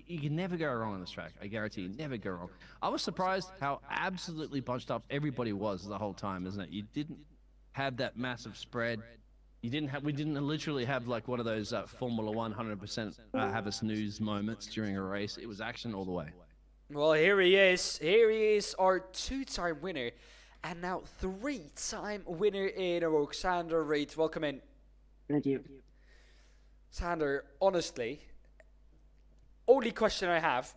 You can never go wrong on this track. I guarantee you, never go wrong. I was surprised how absolutely bunched up everybody was the whole time, isn't it? You didn't have that massive spread. We didn't literally have like one of those Formula 1 100% have a snooze moments during a race. It was action all the way. Well, here he is. Here he is, our 2-time winner. And now 3-time winner in a row, Xander Reid. Welcome in. Thank you. Xander, honestly, only question I have,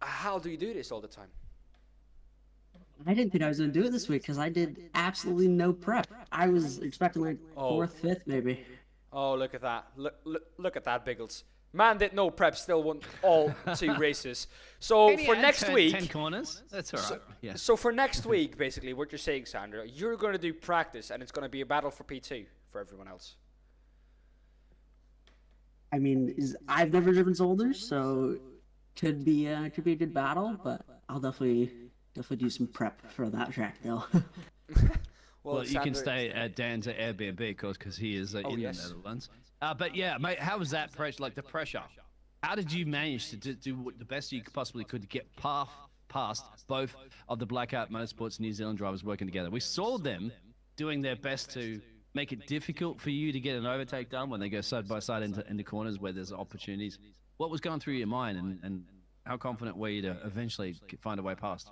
how do you do this all the time? I didn't think I was going to do it this week because I did absolutely no prep. I was expecting like 4th, 5th maybe. Oh, look at that. Look at that, Biggles. Man did no prep, still won all 2 races. So for next week... 10 corners? That's all right. Yeah. So for next week, basically, what you're saying, Xander, you're going to do practice and it's going to be a battle for P2 for everyone else. I mean, I've never driven Zolder, so could be a good battle, but I'll definitely do some prep for that track though. Well, you can stay at Dan's Airbnb, because he is in the Netherlands. But yeah, mate, how was that pressure? Like the pressure. How did you manage to do the best you possibly could to get past both of the Blackout Motorsports New Zealand drivers working together? We saw them doing their best to make it difficult for you to get an overtake done when they go side by side into corners where there's opportunities. What was going through your mind, and how confident were you to eventually find a way past?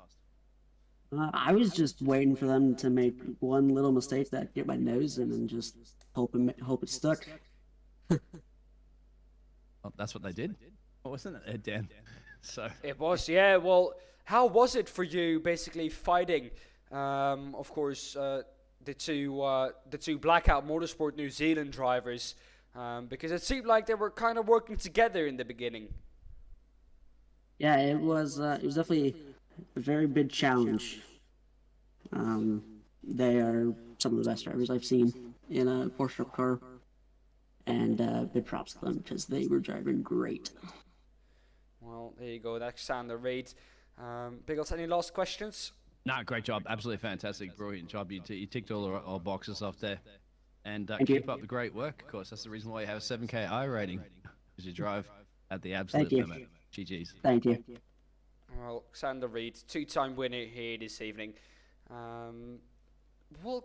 I was just waiting for them to make one little mistake that get my nose in and just hope it stuck. Well, that's what they did. Wasn't it, Dan? So it was, yeah. Well, how was it for you, basically fighting, of course, the two Blackout Motorsport New Zealand drivers, because it seemed like they were kind of working together in the beginning. Yeah, it was definitely a very big challenge. They are some of the best drivers I've seen in a Porsche car, and big props to them because they were driving great. Well, there you go. That's Xander Reid. Biggles, any last questions? No, great job. Absolutely fantastic. Brilliant job. You ticked all our boxes off there. And keep up the great work, of course. That's the reason why you have a 7K I rating, because you drive at the absolute limit. GG's. Thank you. Well, Xander Reid, 2-time winner here this evening. We'll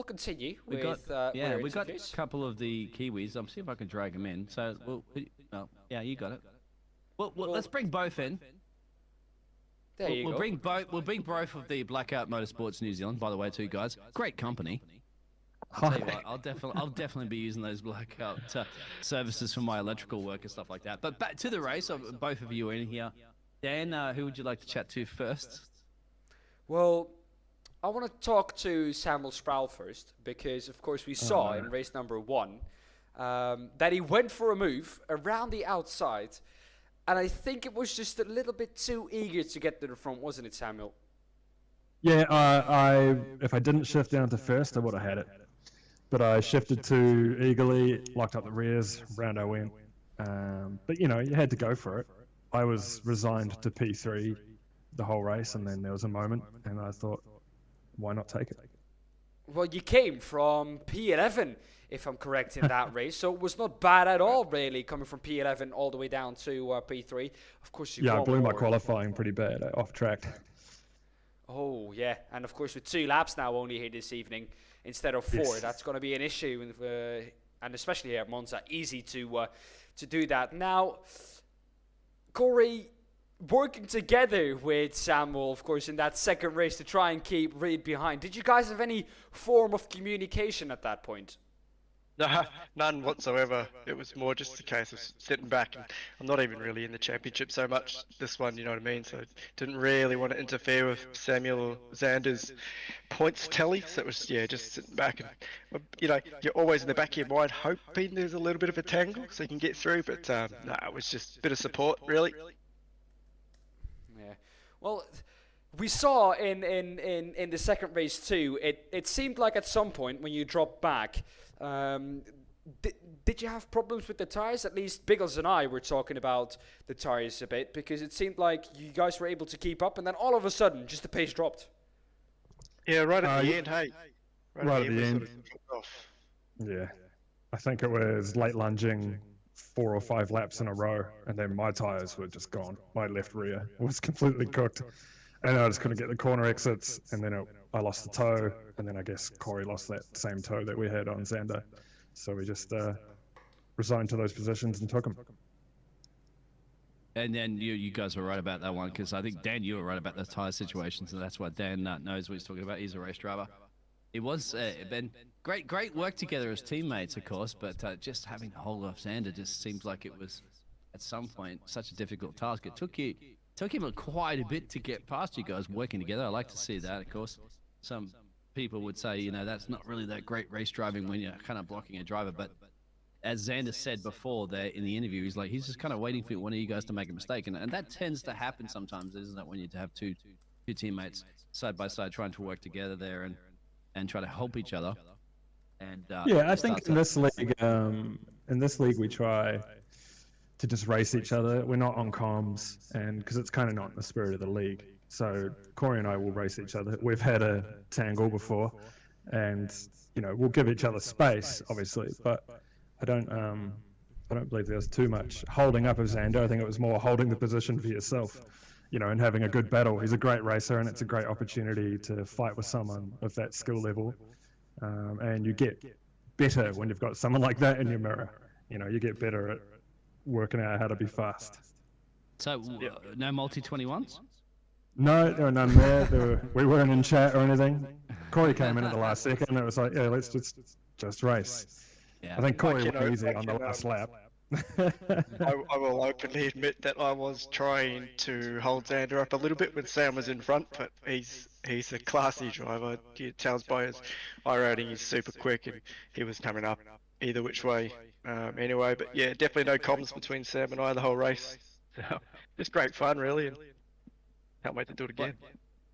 continue with we got a interviews. couple of the Kiwis. I'll see if I can drag them in. So, yeah, you got it. Well, let's bring both in. There you go. We'll bring both of the Blackout Motorsports New Zealand. By the way, two guys, great company. I'll tell you what, I'll definitely be using those Blackout services for my electrical work and stuff like that. But back to the race. Both of you are in here. Dan, who would you like to chat to first? Well, I want to talk to Samuel Sproul first, because of course we saw in race number 1 that he went for a move around the outside, and I think it was just a little bit too eager to get to the front, wasn't it, Samuel? Yeah, if I didn't shift down to first, I would have had it. But I shifted too eagerly, locked up the rears, round I went. But you know, you had to go for it. I was resigned to P3 the whole race, and then there was a moment, and I thought, why not take it? Well, you came from P11, if I'm correct, in that race, so it was not bad at all, really, coming from P11 all the way down to P3. Of course, you Yeah, I won blew my more. qualifying pretty bad, off track. Oh, yeah, and of course, with 2 laps now only here this evening instead of 4, Yes. that's going to be an issue, and especially here at Monza, easy to do that. Now, Corey, working together with Samuel, of course, in that second race to try and keep Reed behind, did you guys have any form of communication at that point? No, none whatsoever. It was more just a case of sitting back, and I'm not even really in the championship so much this one, you know what I mean? So didn't really want to interfere with Samuel or Xander's points tally. So it was, yeah, just sitting back and, you know, you're always in the back of your mind hoping there's a little bit of a tangle so you can get through. But no, it was just a bit of support, really. Yeah. Well, we saw in the second race too, it seemed like at some point when you dropped back, did you have problems with the tires? At least Biggles and I were talking about the tires a bit, because it seemed like you guys were able to keep up, and then all of a sudden, just the pace dropped. Yeah, right at the end, hey. Right at the we end. sort of dropped off. Yeah, I think it was late lunging 4 or 5 laps in a row, and then my tires were just gone. My left rear was completely cooked, and I just couldn't get the corner exits, and then I lost the toe, and then I guess Corey lost that same toe that we had on Xander. So we just resigned to those positions and took them. And then you guys were right about that one, because I think, Dan, you were right about the tyre situations, and that's why Dan knows what he's talking about. He's a race driver. It was been great work together as teammates, of course, but just having to hold off Xander just seems like it was, at some point, such a difficult task. It took him quite a bit to get past you guys working together. I like to see that, of course. Some people would say, you know, that's not really that great race driving when you're kind of blocking a driver, but as Xander said before there in the interview, he's just kind of waiting for one of you guys to make a mistake, and that tends to happen sometimes, isn't it, when you have two teammates side by side trying to work together there and try to help each other. And yeah, I think in this league we try to just race each other. We're not on comms, and because it's kind of not in the spirit of the league. So Corey and I will race each other. We've had a tangle before, and you know, we'll give each other space, obviously, but I don't believe there was too much holding up of Xander. I think it was more holding the position for yourself, you know, and having a good battle. He's a great racer, and it's a great opportunity to fight with someone of that skill level. And you get better when you've got someone like that in your mirror. You know, you get better at working out how to be fast. So, no multi-21s? No, there were none there. We weren't in chat or anything. Corey came in at the last second, and it was like, yeah, let's just race. Yeah. I think Corey Like, you went know, easy like, on the you know, last lap. I will openly admit that I was trying to hold Xander up a little bit when Sam was in front, but he's a classy driver. It tells by his iRating he's super quick, and he was coming up either which way. Anyway, but yeah, definitely no comms between Sam and I the whole race. So just great fun, really, and can't wait to do it again.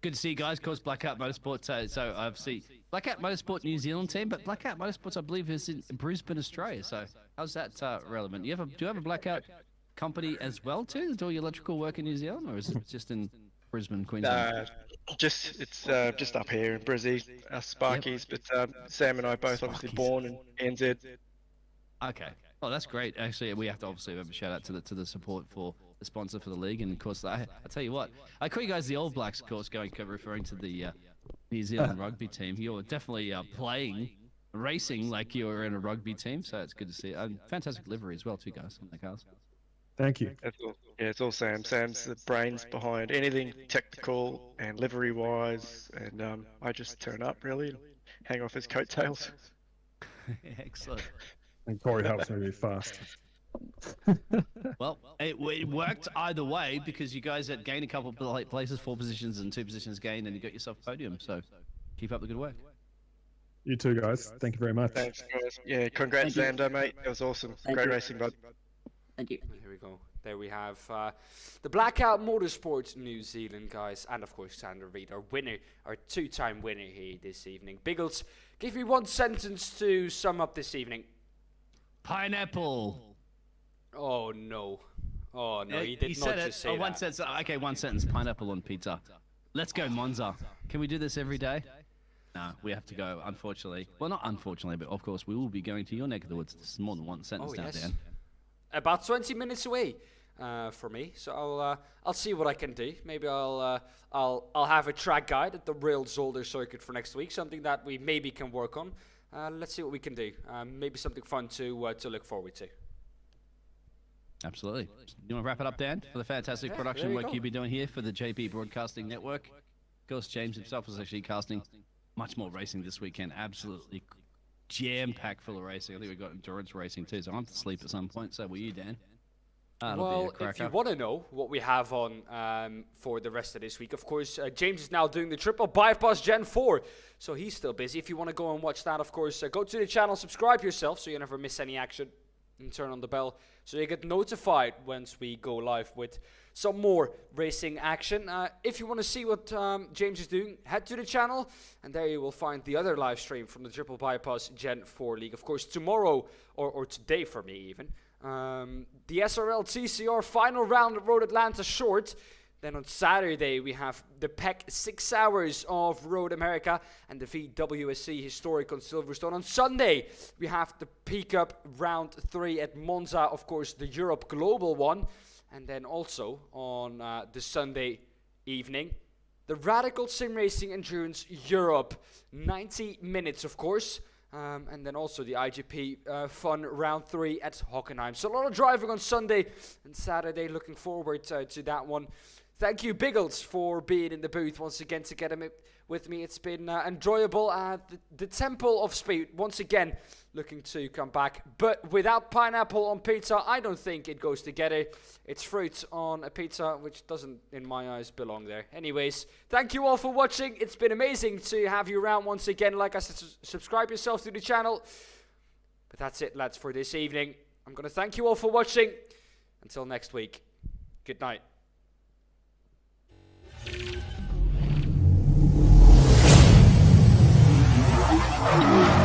Good to see you guys. Of course, Blackout Motorsport. So obviously, Blackout Motorsport New Zealand team, but Blackout Motorsports, I believe, is in Brisbane, Australia. So how's that relevant? Do you have a Blackout company as well too, do your electrical work in New Zealand, or is it just in Brisbane, Queensland? It's just up here in Brizzy, us Sparkies. Yep. But Sam and I both obviously born in NZ. Okay. Oh, that's great. Actually, we have to obviously have a shout out to the support for the sponsor for the league, and of course, I tell you what, I call you guys the All Blacks, of course, referring to the New Zealand rugby team. You're definitely racing like you were in a rugby team, so it's good to see. Fantastic livery as well, too, guys, on the cars. Thank you. It's all Sam. Sam's the brains behind anything technical and livery wise, and I just turn up really and hang off his coattails. Excellent. And Corey helps me be fast. Well, it worked either way, because you guys had gained a couple of places, 4 positions and 2 positions gained, and you got yourself a podium. So keep up the good work. You too, guys. Thank you very much. Thanks, guys. Yeah, congrats, Xander, mate. It was awesome. Great racing, bud. Thank you. Here we go. There we have the Blackout Motorsports New Zealand guys, and of course Xander Reed, our winner, our 2-time winner here this evening. Biggles, give me one sentence to sum up this evening. Pineapple. Oh no. Oh no, Yeah, he did not said just it. say Oh, one that. sentence. Okay, one sentence. Pineapple on pizza. Let's go, Monza. Can we do this every day? No, we have to go, unfortunately. Well, not unfortunately, but of course, we will be going to your neck of the woods. This is more than one sentence now, Dan. About 20 minutes away for me, so I'll see what I can do. Maybe I'll have a track guide at the Real Zolder circuit for next week, something that we maybe can work on. Let's see what we can do. Maybe something fun to look forward to. Absolutely. You want to wrap it up, Dan, for the fantastic production work you've been doing here for the JP Broadcasting Network? Of course, James himself was actually casting much more racing this weekend. Absolutely jam-packed full of racing. I think we've got endurance racing too, so I'm to sleep at some point. So will you, Dan? Well, if you want to know what we have on for the rest of this week, of course, James is now doing the triple bypass Gen 4, so he's still busy. If you want to go and watch that, of course, go to the channel, subscribe yourself so you never miss any action, and turn on the bell so you get notified once we go live with some more racing action. If you want to see what James is doing, head to the channel, and there you will find the other live stream from the Triple Bypass Gen 4 League. Of course, tomorrow, or today for me even, the SRL TCR final round at Road Atlanta Short. Then on Saturday, we have the PEC 6 hours of Road America and the VWSC Historic on Silverstone. On Sunday, we have the P-Cup Round 3 at Monza, of course, the Europe Global one. And then also on the Sunday evening, the Radical Sim Racing Endurance Europe. 90 minutes, of course. And then also the IGP Fun Round 3 at Hockenheim. So a lot of driving on Sunday and Saturday. Looking forward to that one. Thank you, Biggles, for being in the booth once again together with me. It's been enjoyable. The Temple of Speed, once again, looking to come back. But without pineapple on pizza, I don't think it goes together. It's fruit on a pizza, which doesn't, in my eyes, belong there. Anyways, thank you all for watching. It's been amazing to have you around once again. Like I said, subscribe yourself to the channel. But that's it, lads, for this evening. I'm going to thank you all for watching. Until next week, good night. You